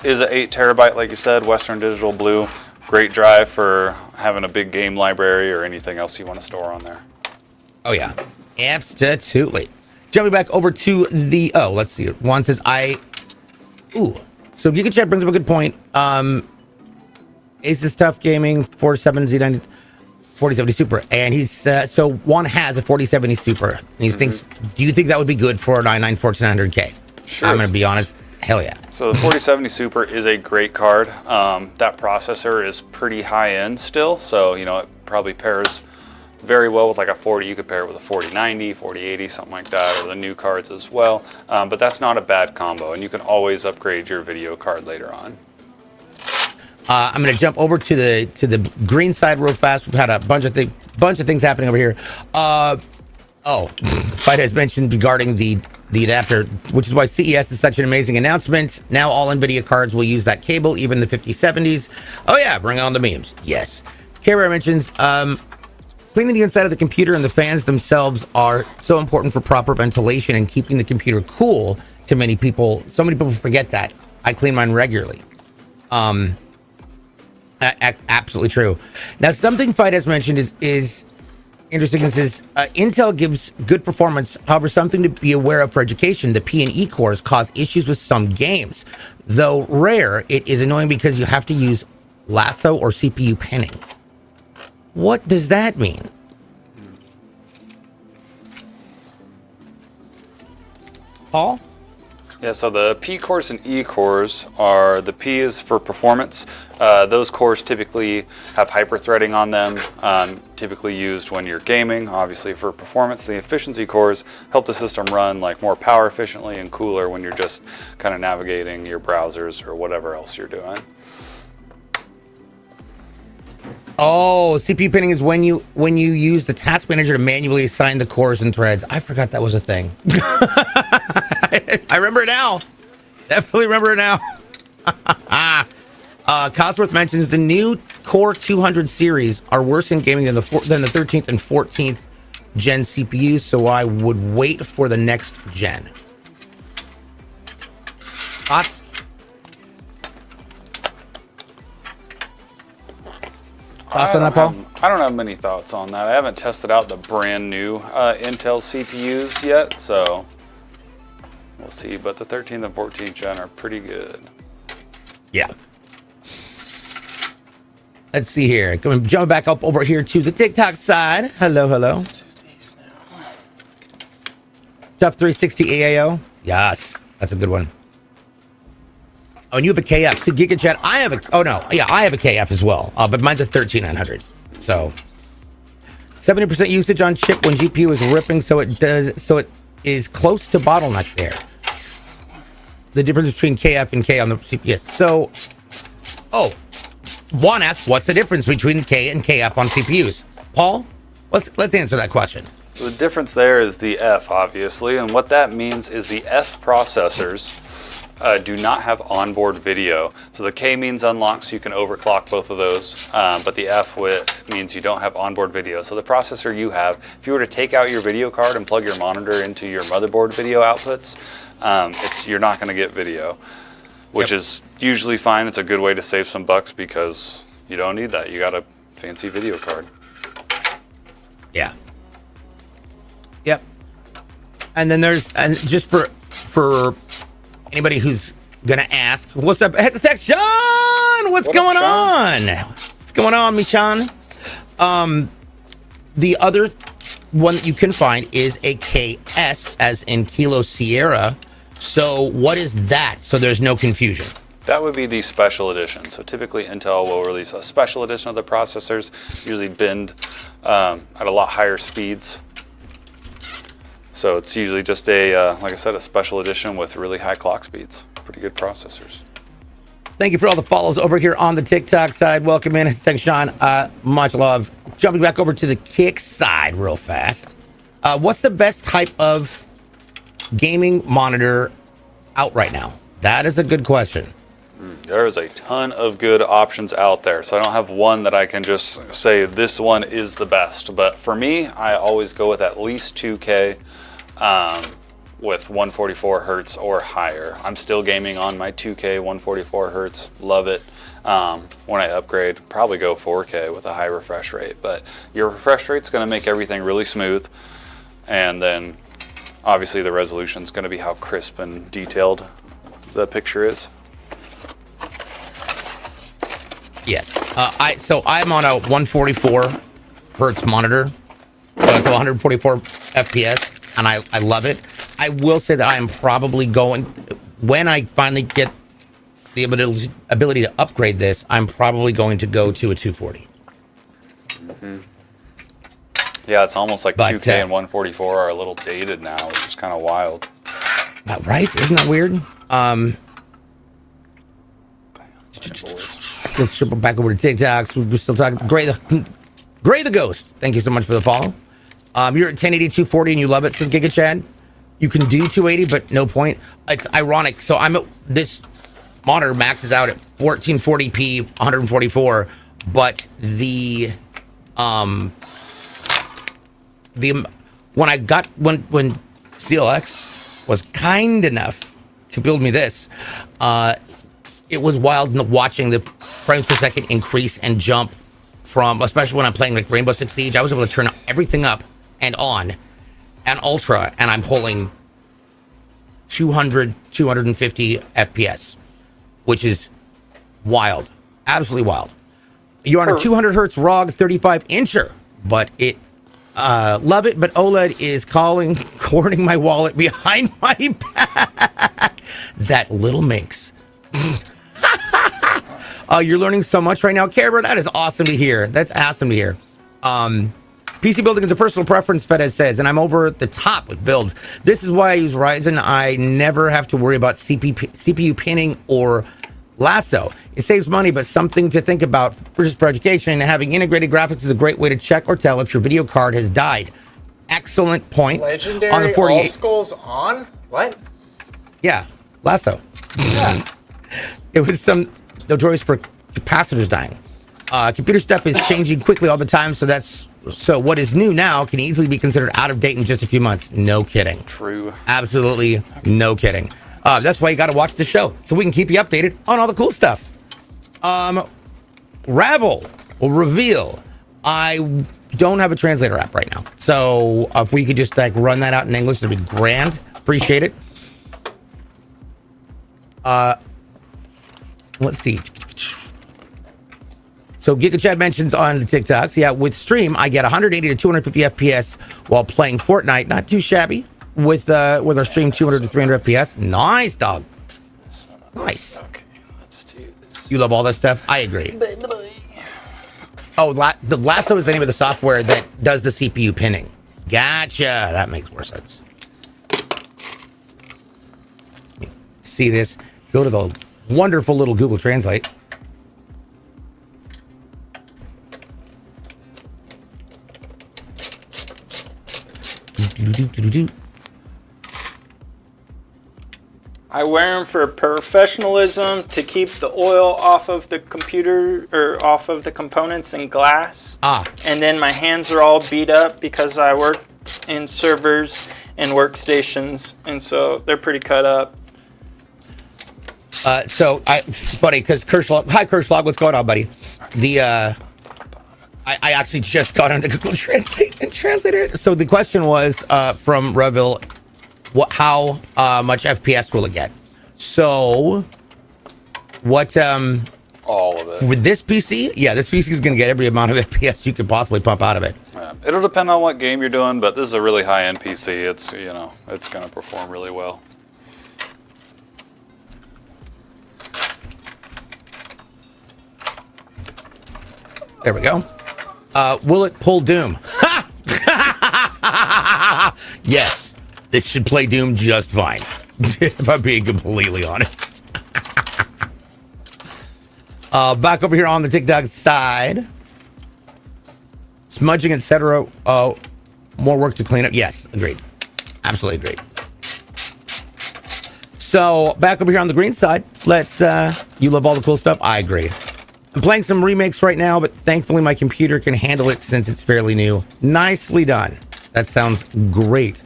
Is an 8 terabyte, like you said, Western Digital Blue. Great drive for having a big game library or anything else you want to store on there. Oh yeah, absolutely. Jumping back over to the let's see. Juan says so Giga Chat brings up a good point. Asus Tough Gaming 47Z90. 4070 Super, and he's so Juan has a 4070 Super, and he thinks, do you think that would be good for an i9 14900K? Sure. I'm gonna be honest, hell yeah. So the 4070 Super is a great card. That processor is pretty high end still, so you know it probably pairs very well with like a 40. You could pair it with a 4090, 4080, something like that, or the new cards as well. But that's not a bad combo, and you can always upgrade your video card later on. I'm going to jump over to the green side real fast. We've had a bunch of things happening over here. Fight has mentioned regarding the adapter, which is why CES is such an amazing announcement. Now all NVIDIA cards will use that cable, even the 5070s. Oh yeah, bring on the memes. Yes. Kara mentions cleaning the inside of the computer and the fans themselves are so important for proper ventilation and keeping the computer cool. To many people, so many people forget that. I clean mine regularly. Absolutely true. Now, something Fight has mentioned is interesting. This is Intel gives good performance. However, something to be aware of for education: the P and E cores cause issues with some games. Though rare, it is annoying because you have to use lasso or CPU pinning. What does that mean? Paul? Yeah, so the P cores and E cores are, the P is for performance. Those cores typically have hyper-threading on them, typically used when you're gaming, obviously for performance. The efficiency cores help the system run like more power efficiently and cooler when you're just kind of navigating your browsers or whatever else you're doing. Oh, CPU pinning is when you use the task manager to manually assign the cores and threads. I forgot that was a thing. I remember it now. Definitely remember it now. Cosworth mentions the new Core 200 series are worse in gaming than the 13th and 14th gen CPUs, so I would wait for the next gen. Thoughts? Thoughts on that, Paul? I don't have many thoughts on that. I haven't tested out the brand new Intel CPUs yet, so we'll see. But the 13th and 14th gen are pretty good. Yeah. Let's see here. Jump back up over here to the TikTok side. Hello, hello. Let's do these now. Tough 360 AAO. Yes, that's a good one. Oh, and you have a KF. So Giga Chat, I have a, oh no, yeah, I have a KF as well, but mine's a 13900. So 70% usage on chip when GPU is ripping, so it is close to bottleneck there. The difference between KF and K on the CPS. So, oh, Juan asks, what's the difference between K and KF on CPUs? Paul, let's answer that question. So the difference there is the F, obviously, and what that means is the F processors do not have onboard video. So the K means unlock, so you can overclock both of those, but the F means you don't have onboard video. So the processor you have, if you were to take out your video card and plug your monitor into your motherboard video outputs, you're not going to get video, which is usually fine. It's a good way to save some bucks because you don't need that. You got a fancy video card. Yeah. Yep. And then just for anybody who's gonna ask, what's up? Head to section. What's going on? What's going on, Mishan? The other one that you can find is a KS, as in Kilo Sierra. So what is that? So there's no confusion. That would be the special edition. So typically Intel will release a special edition of the processors, usually binned at a lot higher speeds. So it's usually just like I said, a special edition with really high clock speeds. Pretty good processors. Thank you for all the follows over here on the TikTok side. Welcome in. Thanks, Sean. Much love. Jumping back over to the Kick side real fast. What's the best type of gaming monitor out right now? That is a good question. There is a ton of good options out there. So I don't have one that I can just say this one is the best. But for me, I always go with at least 2K. With 144 hertz or higher. I'm still gaming on my 2K 144 hertz. Love it. When I upgrade, probably go 4K with a high refresh rate. But your refresh rate's going to make everything really smooth. And then obviously the resolution is going to be how crisp and detailed the picture is. Yes. So I'm on a 144 hertz monitor. So it's 144 FPS. And I love it. I will say that I am probably going, when I finally get the ability to upgrade this, I'm probably going to go to a 240. Mm-hmm. Yeah, it's almost like 2K and 144 are a little dated now, which is kind of wild. Right? Isn't that weird? Let's triple back over to TikToks. We're still talking. Gray the Ghost. Thank you so much for the follow. You're at 1080 240 and you love it, says Giga Chad. You can do 280, but no point. It's ironic. So this monitor maxes out at 1440p 144, but when CLX was kind enough to build me this, it was wild watching the frames per second increase and jump from, especially when I'm playing like Rainbow Six Siege. I was able to turn everything up and on and ultra, and I'm pulling 250 FPS, which is wild, absolutely wild. You're on a 200 hertz ROG 35 incher, but love it, but OLED is cornering my wallet behind my back. That little minx. You're learning so much right now, Care Bear. That is awesome to hear. That's awesome to hear. PC building is a personal preference, Fedez says, and I'm over the top with builds. This is why I use Ryzen. I never have to worry about CPU pinning or lasso. It saves money, but something to think about for education. Having integrated graphics is a great way to check or tell if your video card has died. Excellent point. Legendary on the 48. all skulls on? What? Yeah, lasso. Yeah. It was some notorious for capacitors dying. Computer stuff is changing quickly all the time, so what is new now can easily be considered out of date in just a few months. No kidding. True. Absolutely no kidding. That's why you got to watch the show, so we can keep you updated on all the cool stuff. Ravel Well, reveal. I don't have a translator app right now. So if we could just like run that out in English, that'd be grand. Appreciate it. Let's see. So Giga Chad mentions on the TikToks, yeah, with stream, I get 180 to 250 FPS while playing Fortnite. Not too shabby. With our stream 200 to 300 FPS. Nice, dog. Nice. Okay, let's do this. You love all that stuff? I agree. Oh, the Lasso is the name of the software that does the CPU pinning. Gotcha. That makes more sense. See this? Go to the wonderful little Google Translate. I wear them for professionalism to keep the oil off of the computer or off of the components and glass. And then my hands are all beat up because I work in servers and workstations, and so they're pretty cut up. It's funny because Kerschlag, hi Kerschlag, what's going on, buddy? I actually just got onto Google Translate and translated it. So the question was from Reville, how much FPS will it get? So what? All of it. With this PC, yeah, this PC is going to get every amount of FPS you could possibly pump out of it. It'll depend on what game you're doing, but this is a really high-end PC. It's it's going to perform really well. There we go. Will it pull Doom? Yes, this should play Doom just fine. If I'm being completely honest. Back over here on the TikTok side. Smudging, etc. More work to clean up. Yes, agreed. Absolutely agreed. So back over here on the green side, let's. You love all the cool stuff. I agree. I'm playing some remakes right now, but thankfully my computer can handle it since it's fairly new. Nicely done. That sounds great.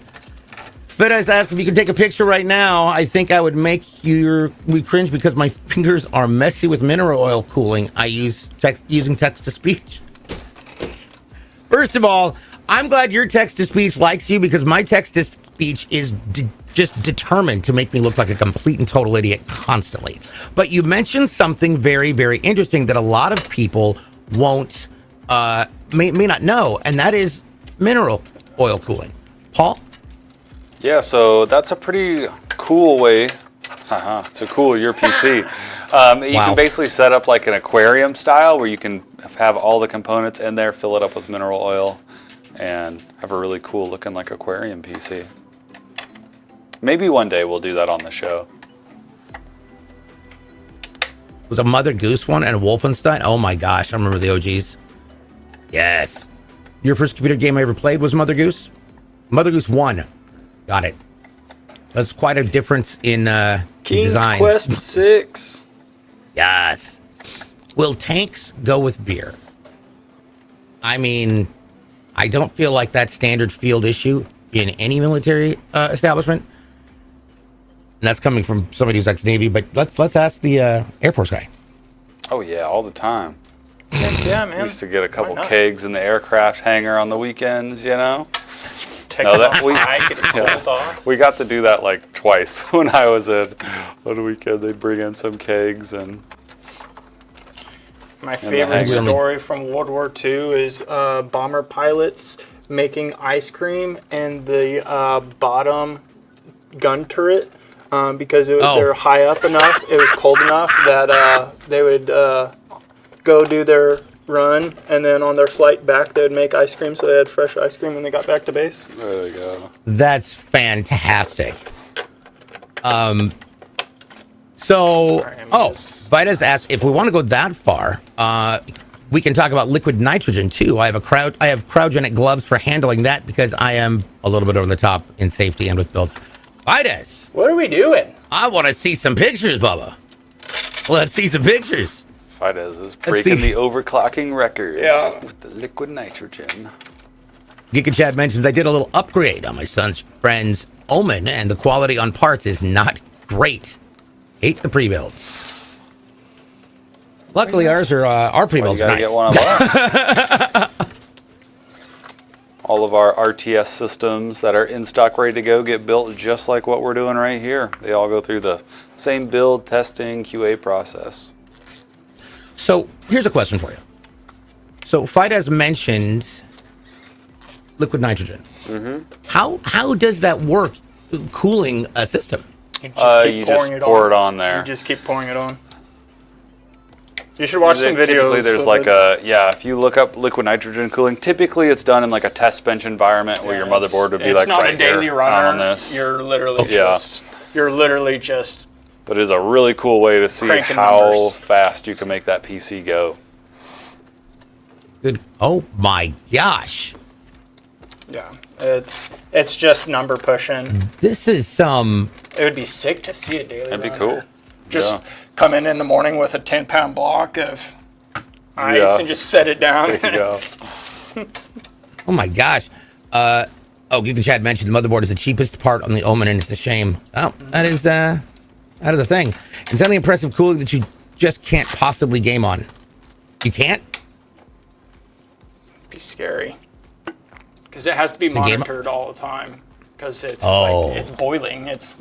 Fidesz asked if you could take a picture right now. I think I would make we cringe because my fingers are messy with mineral oil cooling. I use using text to speech. First of all, I'm glad your text to speech likes you because my text to speech is just determined to make me look like a complete and total idiot constantly. But you mentioned something very, very interesting that a lot of people won't, may not know, and that is mineral oil cooling. Paul? Yeah, so that's a pretty cool way to cool your PC. You can basically set up like an aquarium style where you can have all the components in there, fill it up with mineral oil, and have a really cool looking like aquarium PC. Maybe one day we'll do that on the show. Was a Mother Goose one and a Wolfenstein? Oh my gosh, I remember the OGs. Yes. Your first computer game I ever played was Mother Goose? Mother Goose 1. Got it. That's quite a difference in King's design. Quest 6. Yes. Will tanks go with beer? I mean, I don't feel like that's standard field issue in any military establishment. And that's coming from somebody who's ex-Navy, but let's ask the Air Force guy. Oh yeah, all the time. Yeah, man. We used to get a couple kegs in the aircraft hangar on the weekends, you know? Take it off. Get it cold off. We got to do that like twice when I was on the weekend. They'd bring in some kegs and... My favorite story from World War II is bomber pilots making ice cream and the bottom gun turret because they're high up enough, it was cold enough that they would go do their run, and then on their flight back they would make ice cream, so they had fresh ice cream when they got back to base. There you go. That's fantastic. Vitas asked if we want to go that far, we can talk about liquid nitrogen too. I have cryogenic gloves for handling that because I am a little bit over the top in safety and with builds. Vitas, what are we doing? I want to see some pictures, Bubba. Let's see some pictures. Vitas is breaking the overclocking records with the liquid nitrogen. Giga Chad mentions I did a little upgrade on my son's friend's Omen, and the quality on parts is not great. Hate the pre-builds. Luckily, ours are our Well, Primos you are gotta nice. get one of ours. All of our RTS systems that are in stock, ready to go, get built just like what we're doing right here. They all go through the same build, testing, QA process. So here's a question for you. So Fidesz mentioned liquid nitrogen. How does that work, cooling a system? You just pour it on there. You just keep pouring it on. You should watch some Typically, videos. there's like if you look up liquid nitrogen cooling, typically it's done in like a test bench environment where your motherboard would be like not right a daily here runner. on this. You're literally just But it is a really cool way to see cranking how numbers. fast you can make that PC go. Good. Oh my gosh. yeah. It's just number pushing. This is some. It would be sick to see a daily That'd be runner. cool. Just Yeah. come in the morning with a 10-pound block of ice Yeah. and just set it down. There you go. Oh my gosh. Geek the Chat mentioned the motherboard is the cheapest part on the Omen, and it's a shame. Oh, that is a thing. It's something impressive cooling that you just can't possibly game on. You can't? Be scary. Because it has to be The game- monitored all the time. Because it's Oh. like, it's boiling. It's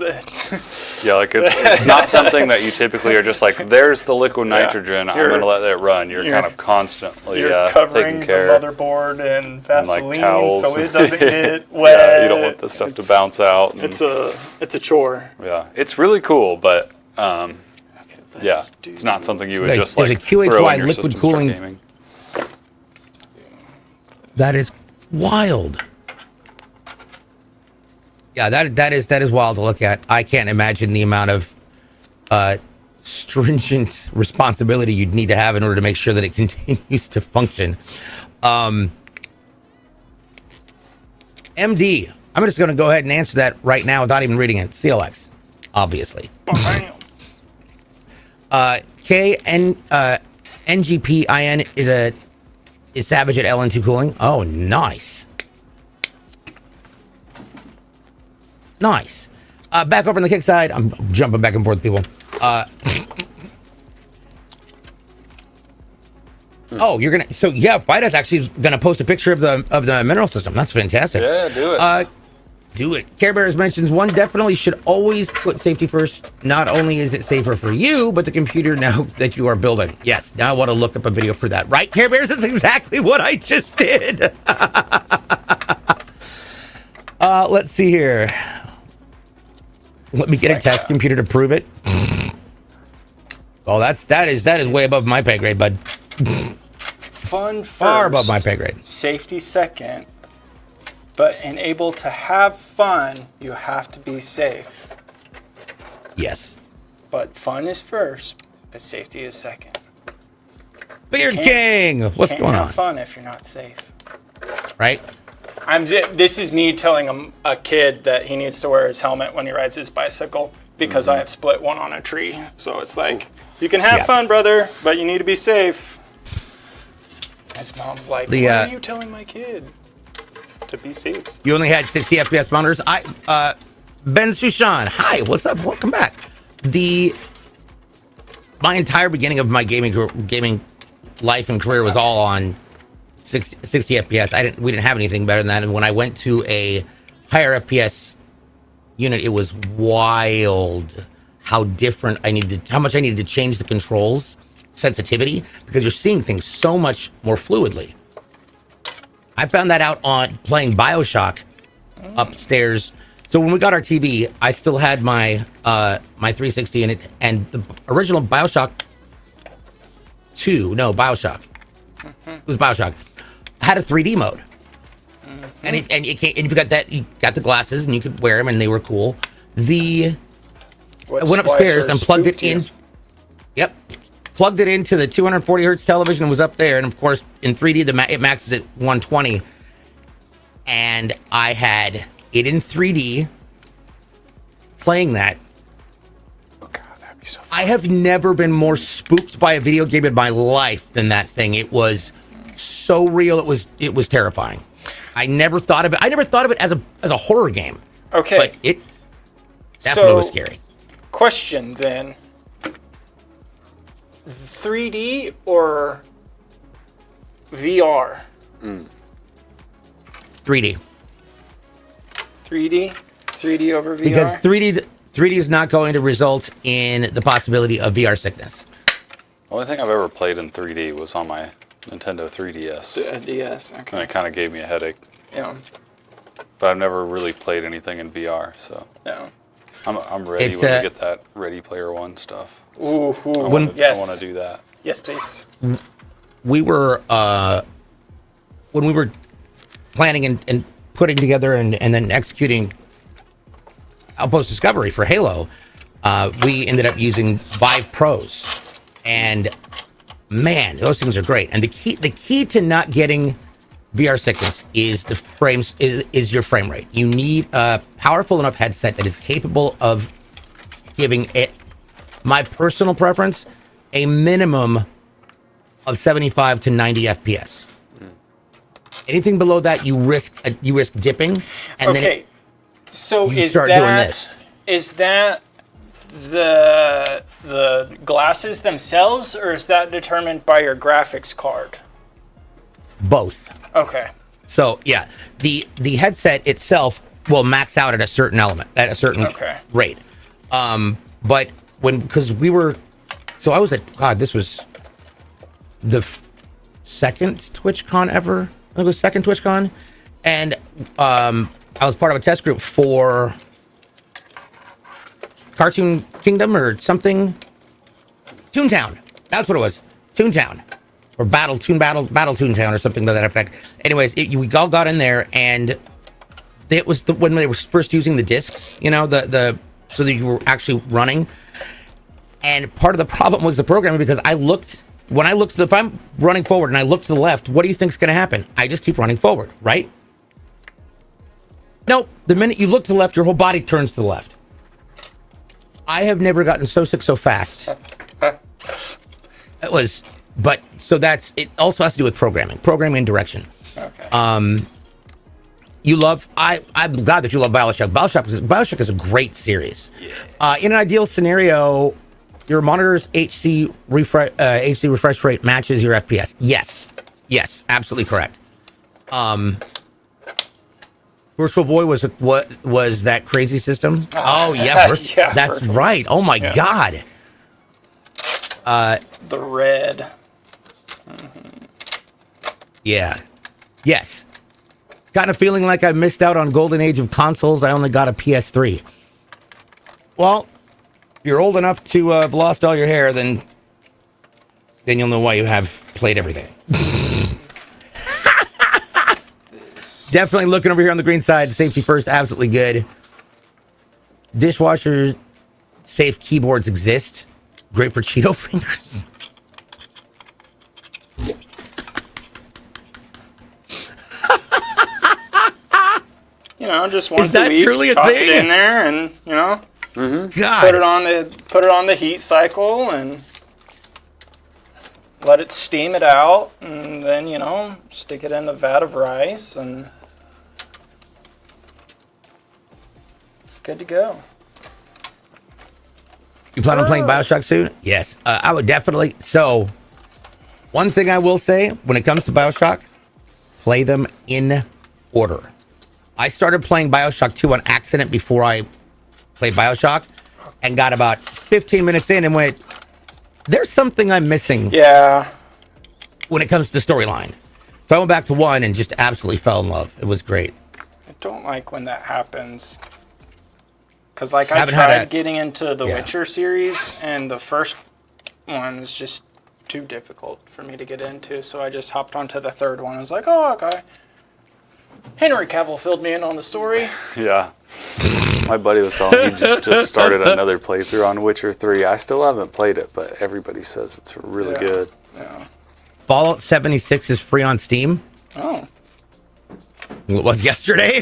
Yeah, like it's not something that you typically are just like, there's the liquid nitrogen, I'm going to let it run. You're kind of constantly you're covering taking the care. motherboard in And, like, Vaseline towels. so it doesn't get wet. Yeah, you don't want this stuff to bounce out. And, It's a chore. yeah, it's really cool, but yeah, Let's it's not something you would Like, just there's like a QHY throw in your liquid system, start cooling- gaming. That is wild. Yeah, that is wild to look at. I can't imagine the amount of stringent responsibility you'd need to have in order to make sure that it continues to function. MD, I'm just going to go ahead and answer that right now without even reading it. CLX, obviously. Bam. NGPIN is Savage at LN2 cooling. Oh, nice. Nice. Back over on the kick side. I'm jumping back and forth, people. Oh, you're gonna. So yeah, Fidesz actually is gonna post a picture of the mineral system. That's fantastic. Yeah, do it. Do it. Care Bears mentions one definitely should always put safety first. Not only is it safer for you, but the computer now that you are building. Yes, now I want to look up a video for that. Right, Care Bears? That's exactly what I just did. Let's see here. Let me get a test computer to prove it. Oh, that is way above my pay grade, bud. Fun first. Far above my pay grade. Safety second. But in able to have fun, you have to be safe. Yes. But fun is first, but safety is second. Beard King, what's Can't going have on? fun if you're not safe. Right? This is me telling a kid that he needs to wear his helmet when he rides his bicycle because I have split one on a tree. So it's like, you can have fun, brother, but you need to be safe. His mom's like, why are you telling my kid to be safe? You only had 60 FPS monitors. Ben Sushan, hi, what's up? Welcome back. My entire beginning of my gaming life and career was all on 60 FPS. We didn't have anything better than that. And when I went to a higher FPS unit, it was wild how much I needed to change the controls sensitivity because you're seeing things so much more fluidly. I found that out on playing BioShock upstairs. So when we got our TV, I still had my 360 in it, and the original BioShock 2, no, BioShock. It was BioShock. Had a 3D mode. And you got the glasses and you could wear them and they were cool. I went upstairs and plugged it in. Yep. Plugged it into the 240 hertz television and was up there. And of course, in 3D, it maxes at 120. And I had it in 3D playing that. Oh God, that'd be so fun. I have never been more spooked by a video game in my life than that thing. It was so real. It was terrifying. I never thought of it as a horror game. Okay. But it definitely was scary. Question then. 3D or VR? 3D. 3D over VR? Because 3D is not going to result in the possibility of VR sickness. The only thing I've ever played in 3D was on my Nintendo 3DS. DS, And okay. it kind of gave me a headache. Yeah. But I've never really played anything in VR, so Yeah. I'm ready It's, when we get that Ready Player One stuff. Ooh, I yes. want to do that. Yes, please. We were when we were planning and putting together and then executing Outpost Discovery for Halo, we ended up using Vive Pros, and man, those things are great. And the key to not getting VR sickness is the frames is your frame rate. You need a powerful enough headset that is capable of giving it, my personal preference, a minimum of 75 to 90 FPS. Anything below that, you risk dipping, and then So you is start that doing this. is that the glasses themselves, or is that determined by your graphics card? Both. Okay. So yeah, the headset itself will max out at a certain element, at a certain rate. But because we were, so I was at, God, this was the second TwitchCon ever. I think it was second TwitchCon, and I was part of a test group for Cartoon Kingdom or something. Toontown. That's what it was. Toontown. Or Battle Toontown or something to that effect. Anyways, we all got in there, and it was when they were first using the discs, you know, the so that you were actually running. And part of the problem was the programming, because if I'm running forward and I look to the left, what do you think's going to happen? I just keep running forward, right? Nope. The minute you look to the left, your whole body turns to the left. I have never gotten so sick so fast. It was, but so it also has to do with programming and direction. Okay. I'm glad that you love BioShock. BioShock is a great series. Yeah. In an ideal scenario, your monitor's HD refresh rate matches your FPS. Yes, absolutely correct. Virtual Boy was that crazy system? Oh yeah, yeah, that's Virtual right. Oh my God. The red. Yeah. Yes. Kind of feeling like I missed out on golden age of consoles. I only got a PS3. Well, if you're old enough to have lost all your hair, then you'll know why you have played everything. Definitely looking over here on the green side. Safety first, absolutely good. Dishwasher safe keyboards exist. Great for Cheeto fingers. You know, just once Is that a week, truly a toss thing? it in there, and you know, God. put it on the heat cycle, and let it steam it out, and then you know, stick it in a vat of rice, and good to go. You plan on playing BioShock soon? Yes, I would definitely. So, one thing I will say when it comes to BioShock, play them in order. I started playing BioShock 2 on accident before I played BioShock, and got about 15 minutes in and went, there's something I'm missing. Yeah. When it comes to storyline. So I went back to 1 and just absolutely fell in love. It was great. I don't like when that happens. Because, like, I tried getting into the Witcher series, and the first one was just too difficult for me to get into, so I just hopped onto the third one. I was like, oh, okay. Henry Cavill filled me in on the story. Yeah. My buddy was telling me he just started another playthrough on Witcher 3. I still haven't played it, but everybody says it's really good. Yeah. Fallout 76 is free on Steam. Oh. It was yesterday.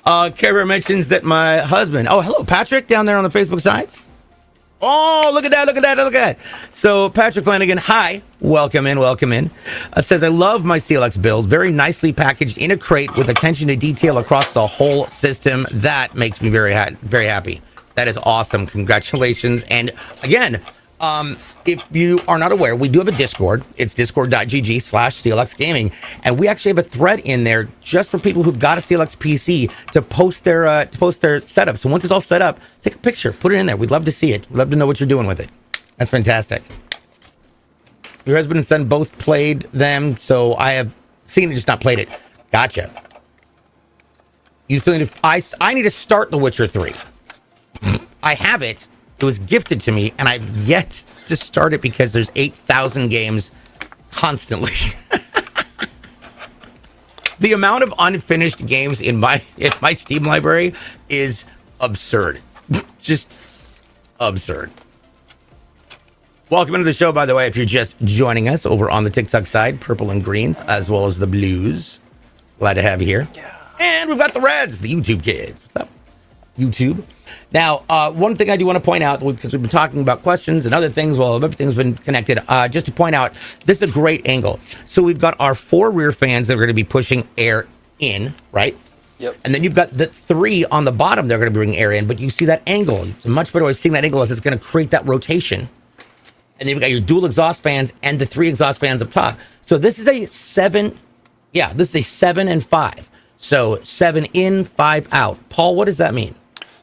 Kara mentions that my husband. Oh, hello, Patrick, down there on the Facebook sites. Oh, look at that. So Patrick Flanagan, hi, welcome in. Says, I love my CLX build. Very nicely packaged in a crate with attention to detail across the whole system. That makes me very happy. That is awesome. Congratulations. And again, if you are not aware, we do have a Discord. It's discord.gg/CLX Gaming. And we actually have a thread in there just for people who've got a CLX PC to post their setup. So once it's all set up, take a picture, put it in there. We'd love to see it. We'd love to know what you're doing with it. That's fantastic. Your husband and son both played them, so I have seen it, just not played it. Gotcha. You still need to, I need to start The Witcher 3. I have it. It was gifted to me, and I've yet to start it because there's 8,000 games constantly. The amount of unfinished games in my Steam library is absurd. Just absurd. Welcome into the show, by the way, if you're just joining us over on the TikTok side, purple and greens, as well as the blues. Glad to have you here. Yeah. And we've got the reds, the YouTube kids. What's up, YouTube? Now, one thing I do want to point out, because we've been talking about questions and other things, well, everything's been connected, just to point out, this is a great angle. So we've got our 4 rear fans that are going to be pushing air in, right? Yep. And then you've got the 3 on the bottom that are going to be bringing air in, but you see that angle. It's a much better way of seeing that angle is it's going to create that rotation. And then you've got your dual exhaust fans and the 3 exhaust fans up top. So this is a 7, this is a 7 and 5. So 7 in, 5 out. Paul, what does that mean?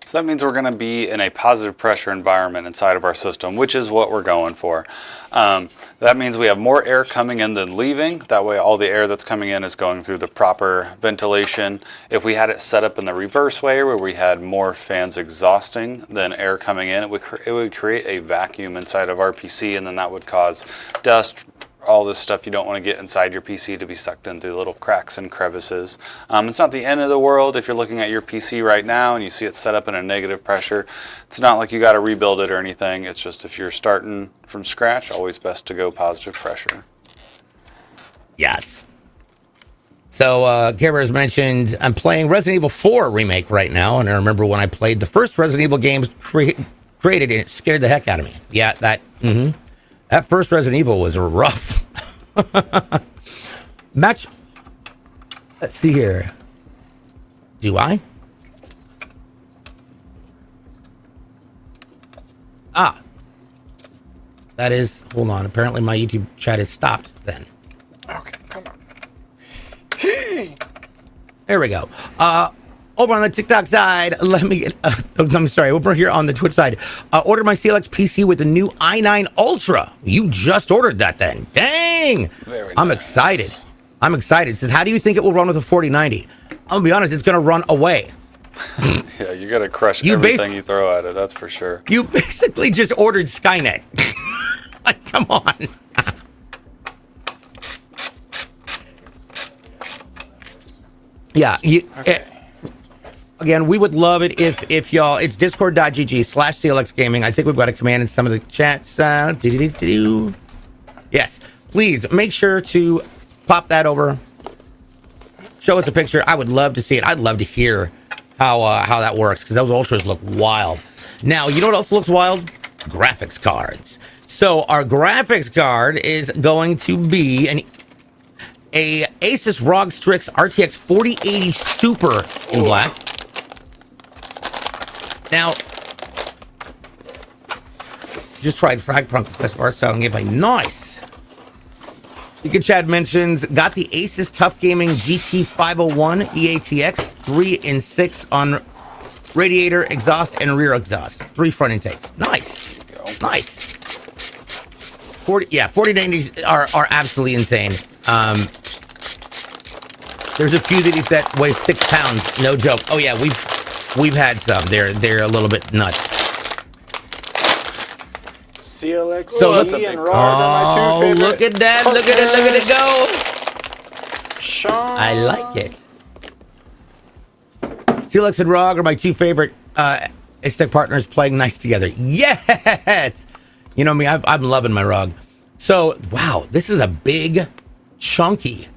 So that means we're going to be in a positive pressure environment inside of our system, which is what we're going for. That means we have more air coming in than leaving. That way all the air that's coming in is going through the proper ventilation. If we had it set up in the reverse way where we had more fans exhausting than air coming in, it would create a vacuum inside of our PC, and then that would cause dust, all this stuff you don't want to get inside your PC to be sucked in through little cracks and crevices. It's not the end of the world if you're looking at your PC right now and you see it set up in a negative pressure. It's not like you got to rebuild it or anything. It's just if you're starting from scratch, always best to go positive pressure. Yes. So, Kara has mentioned, I'm playing Resident Evil 4 Remake right now, and I remember when I played the first Resident Evil games created, and it scared the heck out of me. Yeah, that first Resident Evil was rough. Match. Let's see here. Do I? That is, hold on. Apparently my YouTube chat is stopped then. Okay, come on. There we go. Over on the TikTok side, let me get, I'm sorry, over here on the Twitch side, ordered my CLX PC with the new i9 Ultra. You just ordered that then. Dang! Very I'm nice. excited. I'm excited. It says, how do you think it will run with a 4090? I'm going to be honest, it's going to run away. Yeah, you got to crush You everything you throw at it, that's for sure. You basically just ordered Skynet. Like, come on. Yeah. Again, we would love it if y'all, it's discord.gg/CLX Gaming. I think we've got a command in some of the chats. Yes, please make sure to pop that over. Show us a picture. I would love to see it. I'd love to hear how that works, because those Ultras look wild. Now, you know what else looks wild? Graphics cards. So our graphics card is going to be a Asus ROG Strix RTX 4080 Super in black. Now, just tried Fragpunk Quest Art Style and gameplay. Nice. You Chad mentions, got the Asus Tough Gaming GT501 EATX 3 in 6 on radiator, exhaust, and rear exhaust. 3 front intakes. Nice. Nice. 4090s are absolutely insane. There's a few that weigh 6 pounds. No joke. Oh yeah, we've had some. They're a little bit nuts. CLX and ROG Oh, are my 2 favorite. look at that. Look at it. Look at it go. Sean. I like it. CLX and ROG are my 2 favorite Aztec partners playing nice together. Yes! You know me, I'm loving my ROG. So, wow, this is a big, chunky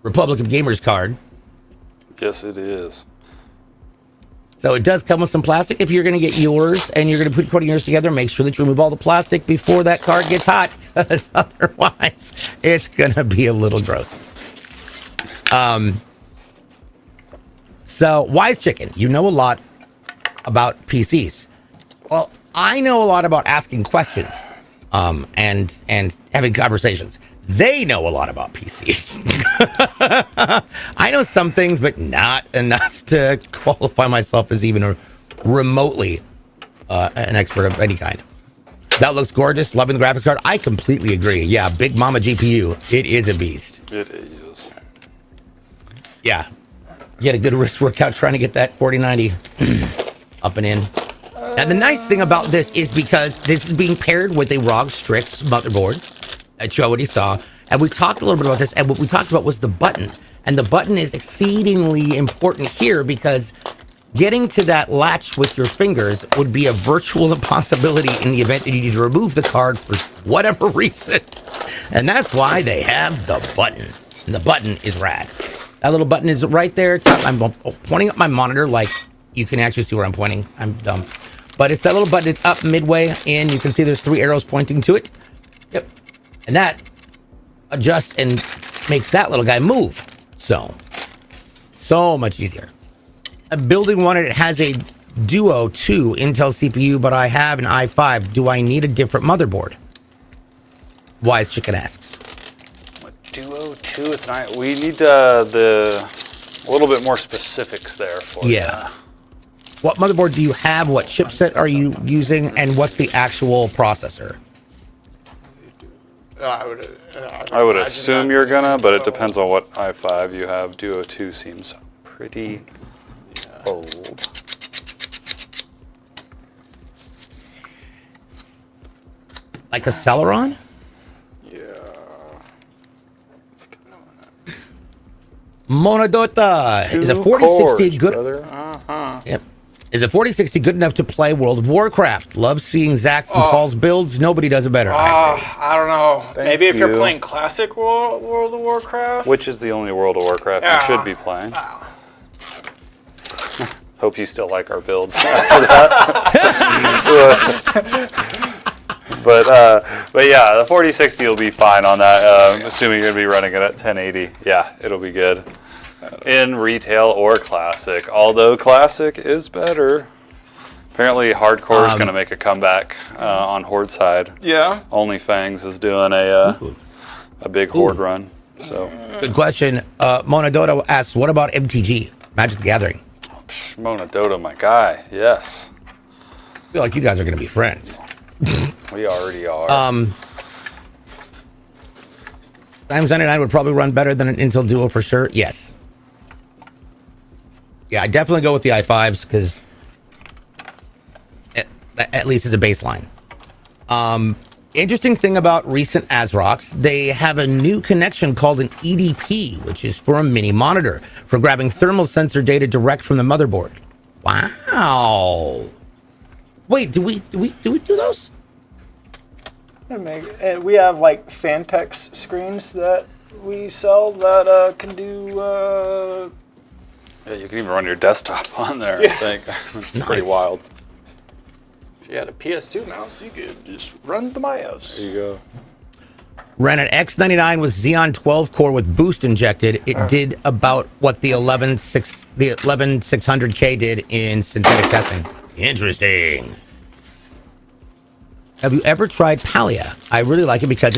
Republic of Gamers card. Yes, it is. So it does come with some plastic. If you're going to get yours and you're going to putting yours together, make sure that you remove all the plastic before that card gets hot, because otherwise it's going to be a little gross. So Wise Chicken, you know a lot about PCs. Well, I know a lot about asking questions, and having conversations. They know a lot about PCs. I know some things, but not enough to qualify myself as even remotely an expert of any kind. That looks gorgeous. Loving the graphics card. I completely agree. Yeah, Big Mama GPU. It is a beast. It is. Yeah. You had a good wrist workout trying to get that 4090 up and in. And the nice thing about this is because this is being paired with a ROG Strix motherboard that you already saw. And we talked a little bit about this. And what we talked about was the button. And the button is exceedingly important here because getting to that latch with your fingers would be a virtual impossibility in the event that you need to remove the card for whatever reason. And that's why they have the button. And the button is rad. That little button is right there. I'm pointing up my monitor like you can actually see where I'm pointing. I'm dumb. But it's that little button. It's up midway, and you can see there's 3 arrows pointing to it. Yep. And that adjusts and makes that little guy move. So much easier. I'm building one, and it has a Duo 2 Intel CPU, but I have an i5. Do I need a different motherboard? Wise Chicken asks. What, Duo 2 with 9? We need the a little bit more specifics there for you. What motherboard do you have? What chipset are you using? And what's the actual processor? I would assume you're gonna, but it depends on what i5 you have. Duo 2 seems pretty old. Like a Celeron? Monodota. Is a 4060 good? Yep. Is a 4060 good enough to play World of Warcraft? Love seeing Zach's and Paul's builds. Nobody does it better. I don't know. Maybe if you're you. playing classic World of Warcraft. Which is the only World of Warcraft you should be playing. Hope you still like our builds after that. But yeah, the 4060 will be fine on that. Assuming you're gonna be running it at 1080. Yeah, it'll be good. In retail or classic, although classic is better. Apparently, hardcore is going to make a comeback on Horde side. Yeah. OnlyFangs is doing a big Horde run. So good question. Monodota asks, "What about MTG Magic the Gathering?" Monodota, my guy. Yes. I feel like you guys are going to be friends. We already are. Times 99 would probably run better than an Intel Duo for sure. Yes. Yeah, I definitely go with the i5s because at least as a baseline. Interesting thing about recent ASRoCs, they have a new connection called an EDP, which is for a mini monitor for grabbing thermal sensor data direct from the motherboard. Wow. Wait, do we do those? We have like Fantex screens that we sell that can do. Yeah, you can even run your desktop on there, I think. It's pretty wild. If you had a PS2 mouse, you could just run the mouse. There you go. Ran an X99 with Xeon 12 core with boost injected. It did about what the 11600K did in synthetic testing. Interesting. Have you ever tried Palia? I really like it because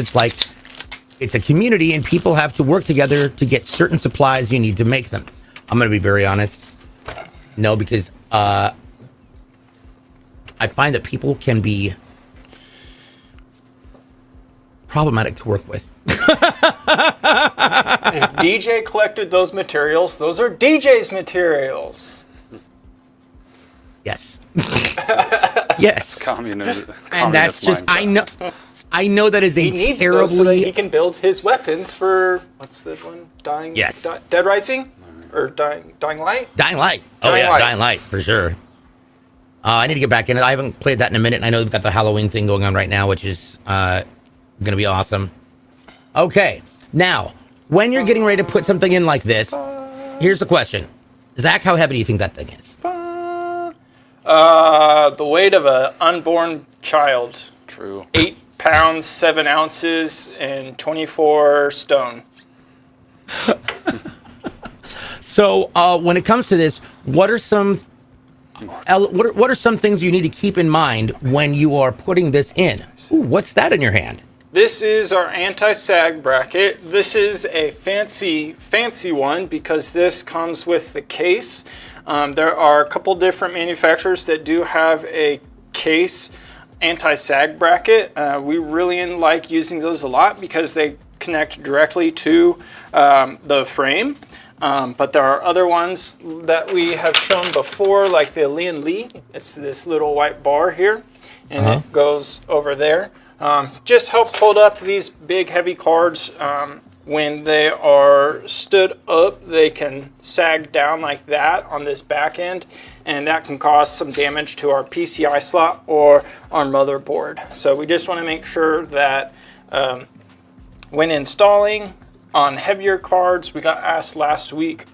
it's a community and people have to work together to get certain supplies you need to make them. I'm going to be very honest. No, because I find that people can be problematic to work with. If DJ collected those materials, those are DJ's materials. Yes. Yes. Communism. And that's just, I know that is a He needs terribly... those so that he can build his weapons for, what's that one? Yes. Dead Rising? Or Dying Light? Dying Light. Dying Light, for sure. I need to get back in it. I haven't played that in a minute, and I know they've got the Halloween thing going on right now, which is going to be awesome. Okay, now, when you're getting ready to put something in like this, here's the question. Zach, how heavy do you think that thing is? The weight of an unborn child. True. 8 pounds, 7 ounces, and 24 stone. So when it comes to this, what are some what are some things you need to keep in mind when you are putting this in? Ooh, what's that in your hand? This is our anti-sag bracket. This is a fancy one because this comes with the case. There are a couple different manufacturers that do have a case anti-sag bracket. We really like using those a lot because they connect directly to the frame. But there are other ones that we have shown before, like the Lian Li. It's this little white bar here, and it goes over there. Just helps hold up these big heavy cards. When they are stood up, they can sag down like that on this back end, and that can cause some damage to our PCI slot or our motherboard. So we just want to make sure that when installing on heavier cards, we got asked last week,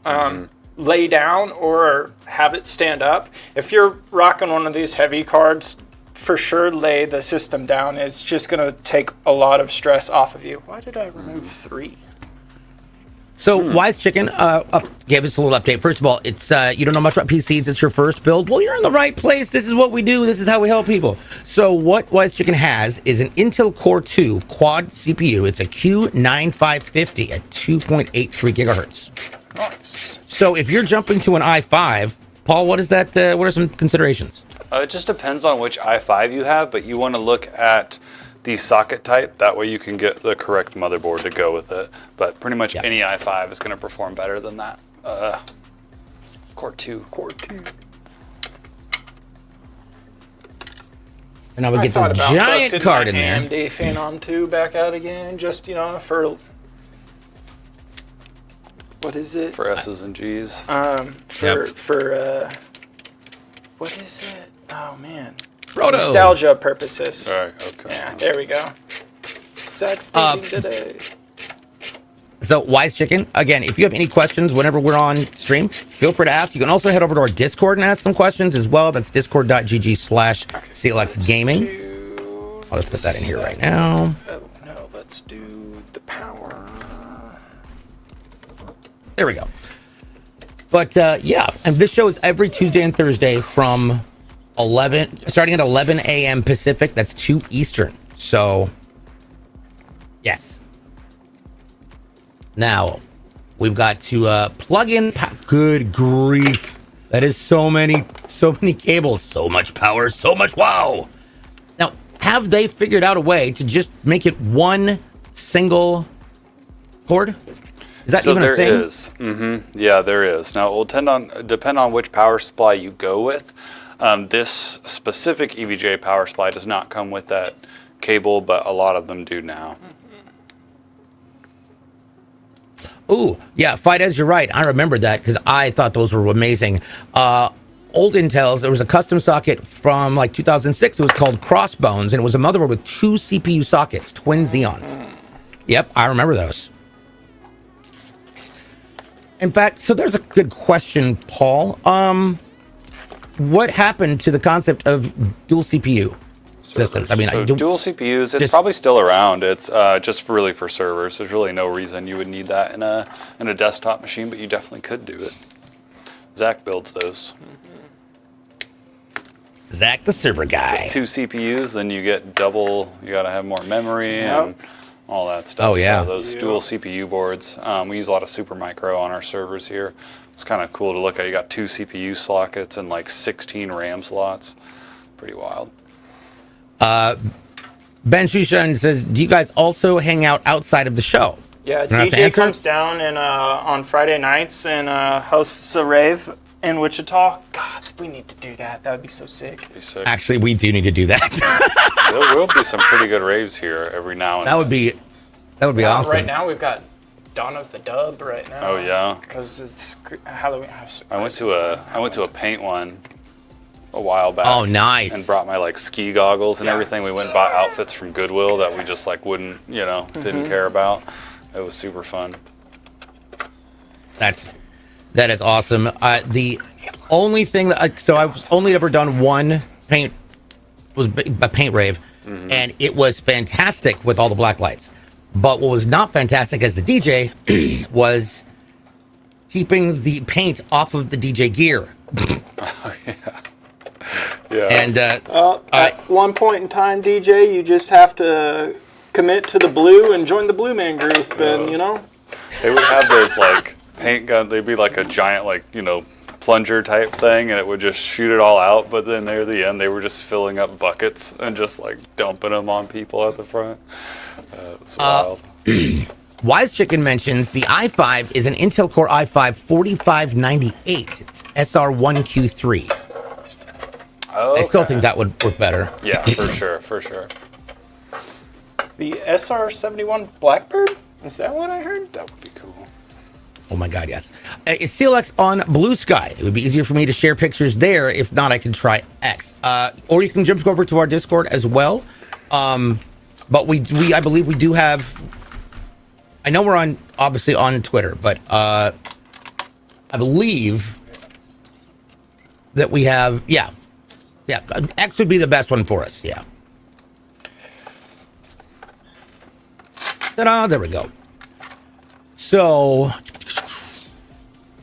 lay down or have it stand up. If you're rocking one of these heavy cards, for sure lay the system down. It's just going to take a lot of stress off of you. Why did I remove 3? So Wise Chicken gave us a little update. First of all, it's you don't know much about PCs. It's your first build. Well, you're in the right place. This is what we do. This is how we help people. So what Wise Chicken has is an Intel Core 2 quad CPU. It's a Q9550 at 2.83 gigahertz. Nice. So if you're jumping to an i5, Paul, what is that? What are some considerations? It just depends on which i5 you have, but you want to look at the socket type. That way you can get the correct motherboard to go with it. But pretty much any i5 is going to perform better than that. Core 2. And I would get this giant card in there. AMD Phenom 2 back out again, just, for... What is it? For S's and G's. For what is it? Oh man. Roto. Nostalgia purposes. All right, okay. Yeah, there we go. Zach's thinking today. So Wise Chicken, again, if you have any questions whenever we're on stream, feel free to ask. You can also head over to our Discord and ask some questions as well. That's discord.gg/CLX Gaming. I'll just put that in here right now. Oh no, let's do the power. There we go. But yeah, and this show is every Tuesday and Thursday from starting at 11 a.m. Pacific. That's 2 Eastern. So, yes. Now, we've got to plug in. Good grief! That is so many cables, so much power, so much wow. Now, have they figured out a way to just make it one single cord? Is that even a thing? There is. Yeah, there is. Now, it will depend on which power supply you go with. This specific EVGA power supply does not come with that cable, but a lot of them do now. Ooh, yeah, Fidesz, you're right. I remember that because I thought those were amazing. Old Intels, there was a custom socket from like 2006. It was called Crossbones, and it was a motherboard with 2 CPU sockets, twin Xeons. Yep, I remember those. In fact, so there's a good question, Paul. What happened to the concept of dual CPU systems? I mean, so dual CPUs, it's probably still around. It's just really for servers. There's really no reason you would need that in a desktop machine, but you definitely could do it. Zach builds those. Zach, the server guy. With 2 CPUs, then you get double. You got to have more memory and all that stuff. Oh yeah, so those dual CPU boards. We use a lot of Supermicro on our servers here. It's kind of cool to look at. You got 2 CPU sockets and like 16 RAM slots. Pretty wild. Ben Shushan says, do you guys also hang out outside of the show? Yeah, DJ comes down and on Friday nights and hosts a rave in Wichita. God, we need to do that. That would be so sick. Actually, we do need to do that. There will be some pretty good raves here every now and then. That would be awesome. Right now we've got Dawn of the Dub right now. Oh yeah. Because it's Halloween. I went to a paint one a while back. Oh, nice. And brought my like ski goggles and everything. We went and bought outfits from Goodwill that we just like wouldn't, didn't care about. It was super fun. That is awesome. The only thing that so I've only ever done one paint was a paint rave, and it was fantastic with all the black lights. But what was not fantastic as the DJ was keeping the paint off of the DJ gear. Oh, yeah. Yeah. And At one point in time, DJ, you just have to commit to the blue and join the Blue Man group, and They would have those like paint gun. They'd be like a giant plunger type thing, and it would just shoot it all out. But then near the end, they were just filling up buckets and just like dumping them on people at the front. It's wild. Wise Chicken mentions the i5 is an Intel Core i5 4598. It's SR1Q3. Okay. I still think that would work better. Yeah, for sure. The SR71 Blackbird? Is that what I heard? That would be cool. Oh my God, yes. It's CLX on Blue Sky. It would be easier for me to share pictures there. If not, I can try X. Or you can jump over to our Discord as well. But I believe we do have. I know we're obviously on Twitter, but I believe that we have. Yeah. X would be the best one for us. Yeah. Ta-da! There we go. So. All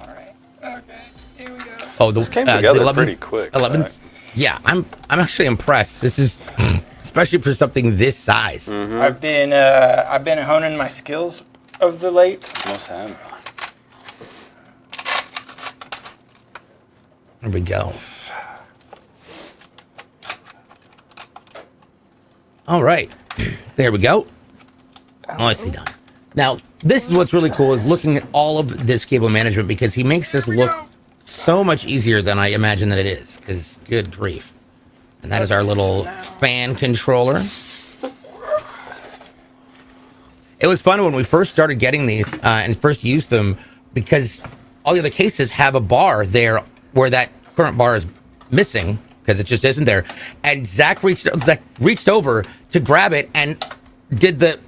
right. Okay. Here we go. Oh, This came together pretty quick. 11. Right? Yeah, I'm actually impressed. This is especially for something this size. Mm-hmm. I've been honing my skills of the late. Almost had. There we go. All right, there we go. Nicely done. Now, this is what's really cool is looking at all of this cable management because he makes this look so much easier than I imagine that it is. Because good grief. And that is our little fan controller. It was fun when we first started getting these and first used them because all the other cases have a bar there where that current bar is missing because it just isn't there. And Zach reached over to grab it and did the...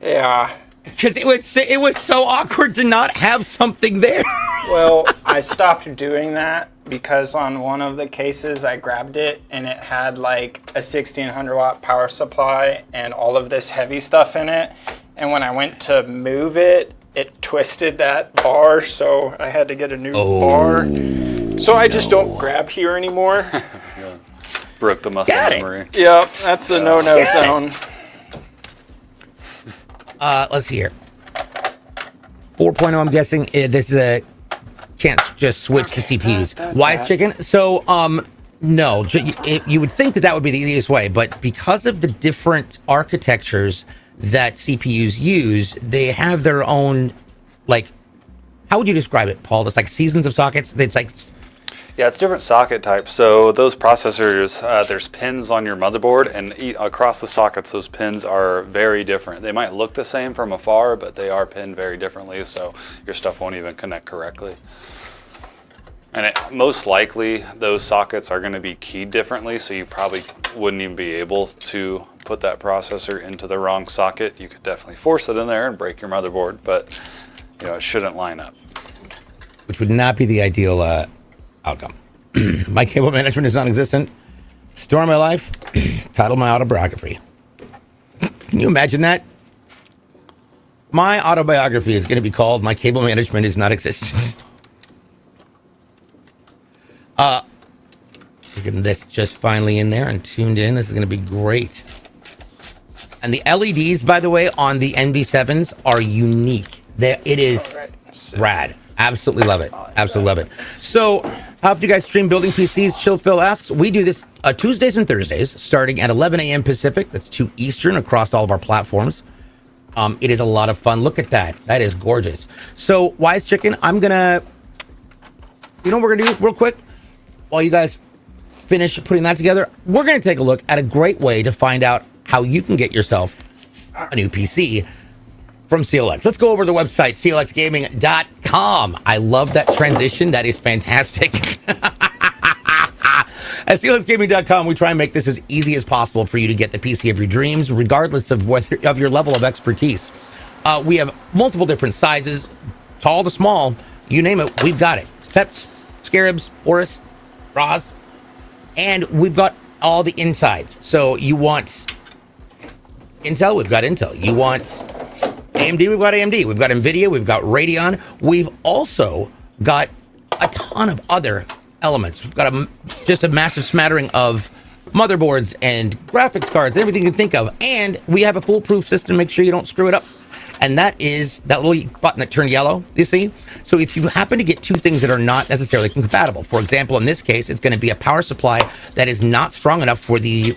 Yeah. Because it was so awkward to not have something there. Well, I stopped doing that because on one of the cases I grabbed it and it had like a 1600 watt power supply and all of this heavy stuff in it. And when I went to move it, it twisted that bar, so I had to get a new bar. So I just don't grab here anymore. Yeah. Broke the muscle memory. Yep, that's a no-no zone. Let's see here. 4.0, I'm guessing this is a can't just switch to CPUs. Wise Chicken. So, no, you would think that would be the easiest way, but because of the different architectures that CPUs use, they have their own, like, how would you describe it, Paul? It's like seasons of sockets. It's like. Yeah, it's different socket types. So those processors, there's pins on your motherboard, and across the sockets, those pins are very different. They might look the same from afar, but they are pinned very differently, so your stuff won't even connect correctly. And most likely, those sockets are going to be keyed differently, so you probably wouldn't even be able to put that processor into the wrong socket. You could definitely force it in there and break your motherboard, but it shouldn't line up. Which would not be the ideal outcome. My cable management is non-existent. Story of my life. Title my autobiography. Can you imagine that? My autobiography is going to be called "My Cable Management is Non-Existent." Getting this just finally in there and tuned in. This is going to be great. And the LEDs, by the way, on the NV7s are unique. It is rad. Absolutely love it. Absolutely love it. So, how do you guys stream building PCs? Chill Phil asks. We do this Tuesdays and Thursdays, starting at 11 a.m. Pacific. That's 2 Eastern across all of our platforms. It is a lot of fun. Look at that. That is gorgeous. So, Wise Chicken, I'm going to... You know what we're going to do real quick? While you guys finish putting that together, we're going to take a look at a great way to find out how you can get yourself a new PC from CLX. Let's go over to the website, clxgaming.com. I love that transition. That is fantastic. At clxgaming.com, we try and make this as easy as possible for you to get the PC of your dreams, regardless of your level of expertise. We have multiple different sizes, tall to small, you name it, we've got it. Seps, Scarabs, Oris, Raws, and we've got all the insides. So you want Intel, we've got Intel. You want AMD, we've got AMD. We've got NVIDIA, we've got Radeon. We've also got a ton of other elements. We've got just a massive smattering of motherboards and graphics cards, everything you can think of. And we have a foolproof system to make sure you don't screw it up. And that is that little button that turned yellow, you see? So if you happen to get two things that are not necessarily compatible, for example, in this case, it's going to be a power supply that is not strong enough for the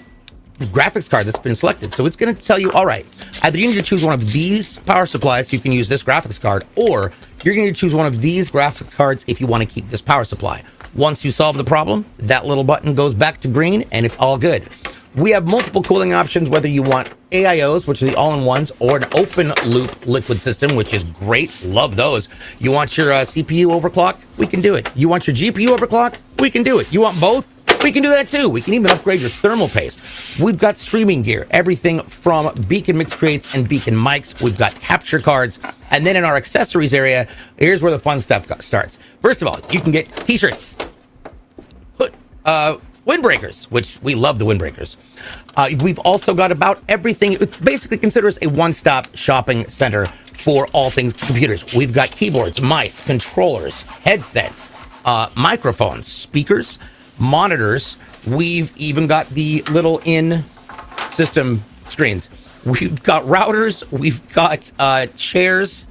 graphics card that's been selected. So it's going to tell you, all right, either you need to choose one of these power supplies so you can use this graphics card, or you're going to choose one of these graphics cards if you want to keep this power supply. Once you solve the problem, that little button goes back to green and it's all good. We have multiple cooling options, whether you want AIOs, which are the all-in-ones, or an open loop liquid system, which is great. Love those. You want your CPU overclocked? We can do it. You want your GPU overclocked? We can do it. You want both? We can do that too. We can even upgrade your thermal paste. We've got streaming gear, everything from Beacon mix crates and Beacon mics. We've got capture cards. And then in our accessories area, here's where the fun stuff starts. First of all, you can get t-shirts, windbreakers, which we love the windbreakers. We've also got about everything. It basically considers a one-stop shopping center for all things computers. We've got keyboards, mice, controllers, headsets, microphones, speakers, monitors. We've even got the little in-system screens. We've got routers. We've got chairs.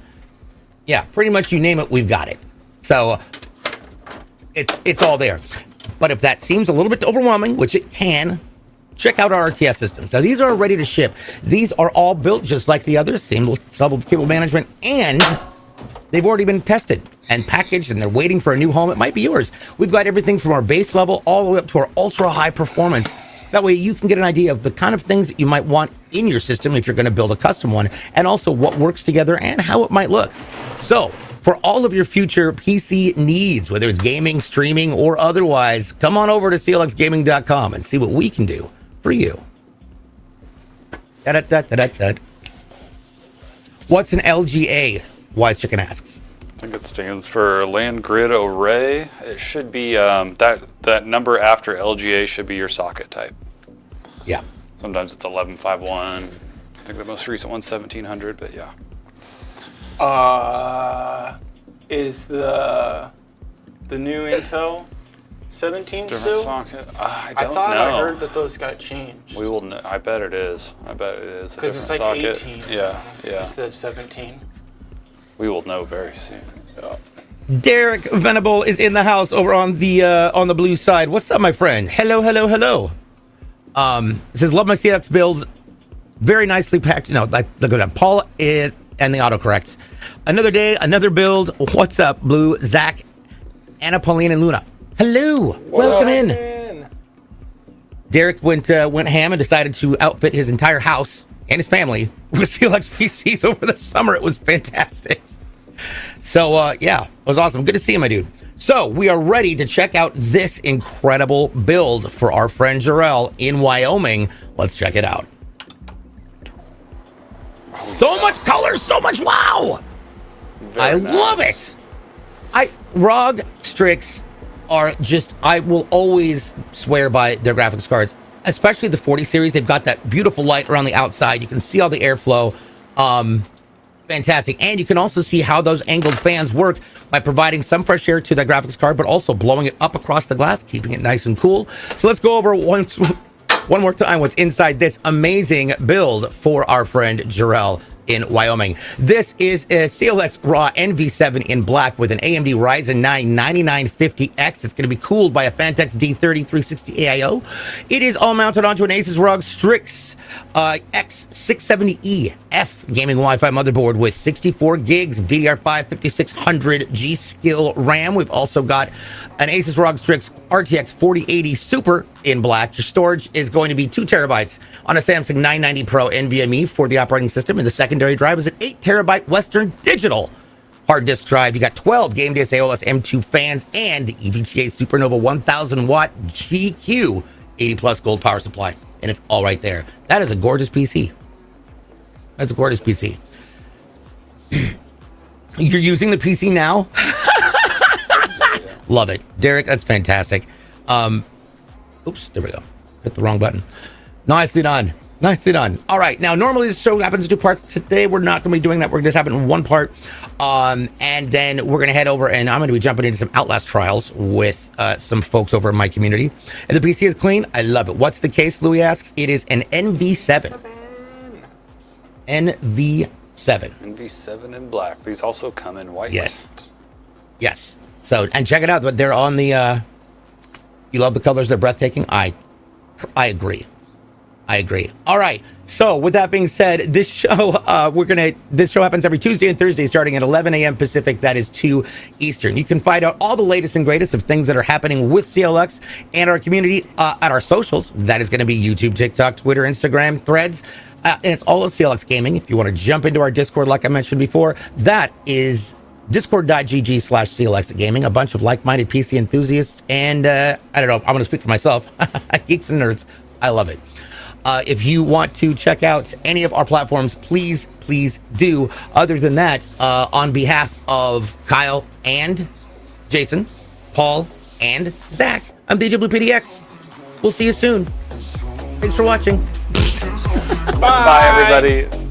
Yeah, pretty much you name it, we've got it. So it's all there. But if that seems a little bit overwhelming, which it can, check out our RTS systems. Now, these are ready to ship. These are all built just like the others, same level of cable management, and they've already been tested and packaged, and they're waiting for a new home. It might be yours. We've got everything from our base level all the way up to our ultra high performance. That way you can get an idea of the kind of things that you might want in your system if you're going to build a custom one, and also what works together and how it might look. So for all of your future PC needs, whether it's gaming, streaming, or otherwise, come on over to clxgaming.com and see what we can do for you. What's an LGA? Wise Chicken asks. I think it stands for Land Grid Array. It should be that number after LGA should be your socket type. Yeah. Sometimes it's 1151. I think the most recent one's 1700, but yeah. Is the new Intel 17 Different still? socket. I I don't thought know. I heard that those got changed. We will know. I bet it is. Because it's like socket. 18. Yeah. Instead of 17. We will know very soon. Yeah. Derek Venable is in the house over on the blue side. What's up, my friend? Hello. It says, love my CLX builds. Very nicely packed. No, look at that. Paul and the autocorrect. Another day, another build. What's up, Blue, Zach, Anna, Pauline, and Luna? Hello. Welcome in. Derek went ham and decided to outfit his entire house and his family with CLX PCs over the summer. It was fantastic. So, yeah, it was awesome. Good to see you, my dude. So, we are ready to check out this incredible build for our friend Jarrell in Wyoming. Let's check it out. So much color, so much wow. I love it. ROG Strix are just, I will always swear by their graphics cards, especially the 40 series. They've got that beautiful light around the outside. You can see all the airflow. Fantastic. And you can also see how those angled fans work by providing some fresh air to the graphics card, but also blowing it up across the glass, keeping it nice and cool. So let's go over one more time what's inside this amazing build for our friend Jarrell in Wyoming. This is a CLX Raw NV7 in black with an AMD Ryzen 9 9950X. It's going to be cooled by a Fantex D30 360 AIO. It is all mounted onto an Asus ROG Strix X670E F gaming Wi-Fi motherboard with 64 gigs of DDR5 5600 G-Skill RAM. We've also got an Asus ROG Strix RTX 4080 Super in black. Your storage is going to be 2 terabytes on a Samsung 990 Pro NVMe for the operating system, and the secondary drive is an 8 terabyte Western Digital hard disk drive. You got 12 Game Days AOLS M2 fans and the EVGA Supernova 1000 watt GQ 80 plus gold power supply, and it's all right there. That is a gorgeous PC. That's a gorgeous PC. You're using the PC now? Love it. Derek, that's fantastic. Oops, there we go. Hit the wrong button. Nicely done. Nicely done. All right. Now, normally this show happens in 2 parts. Today, we're not going to be doing that. We're going to just have it in 1 part. And then we're going to head over and I'm going to be jumping into some Outlast trials with some folks over in my community. And the PC is clean. I love it. What's the case, Louis asks? It is an NV7. NV7. NV7 in black. These also come in white. Yes. Yes. So, and check it out. But they're on the, you love the colors. They're breathtaking. I agree. I agree. All right. So with that being said, this show, this show happens every Tuesday and Thursday starting at 11 a.m. Pacific. That is 2 Eastern. You can find out all the latest and greatest of things that are happening with CLX and our community at our socials. That is going to be YouTube, TikTok, Twitter, Instagram, Threads. And it's all of CLX Gaming. If you want to jump into our Discord, like I mentioned before, that is discord.gg/CLX Gaming. A bunch of like-minded PC enthusiasts. And I don't know, I'm going to speak for myself. Geeks and nerds. I love it. If you want to check out any of our platforms, please do. Other than that, on behalf of Kyle and Jason, Paul, and Zach, I'm DJ Blue PDX. We'll see you soon. Thanks for watching. Bye everybody.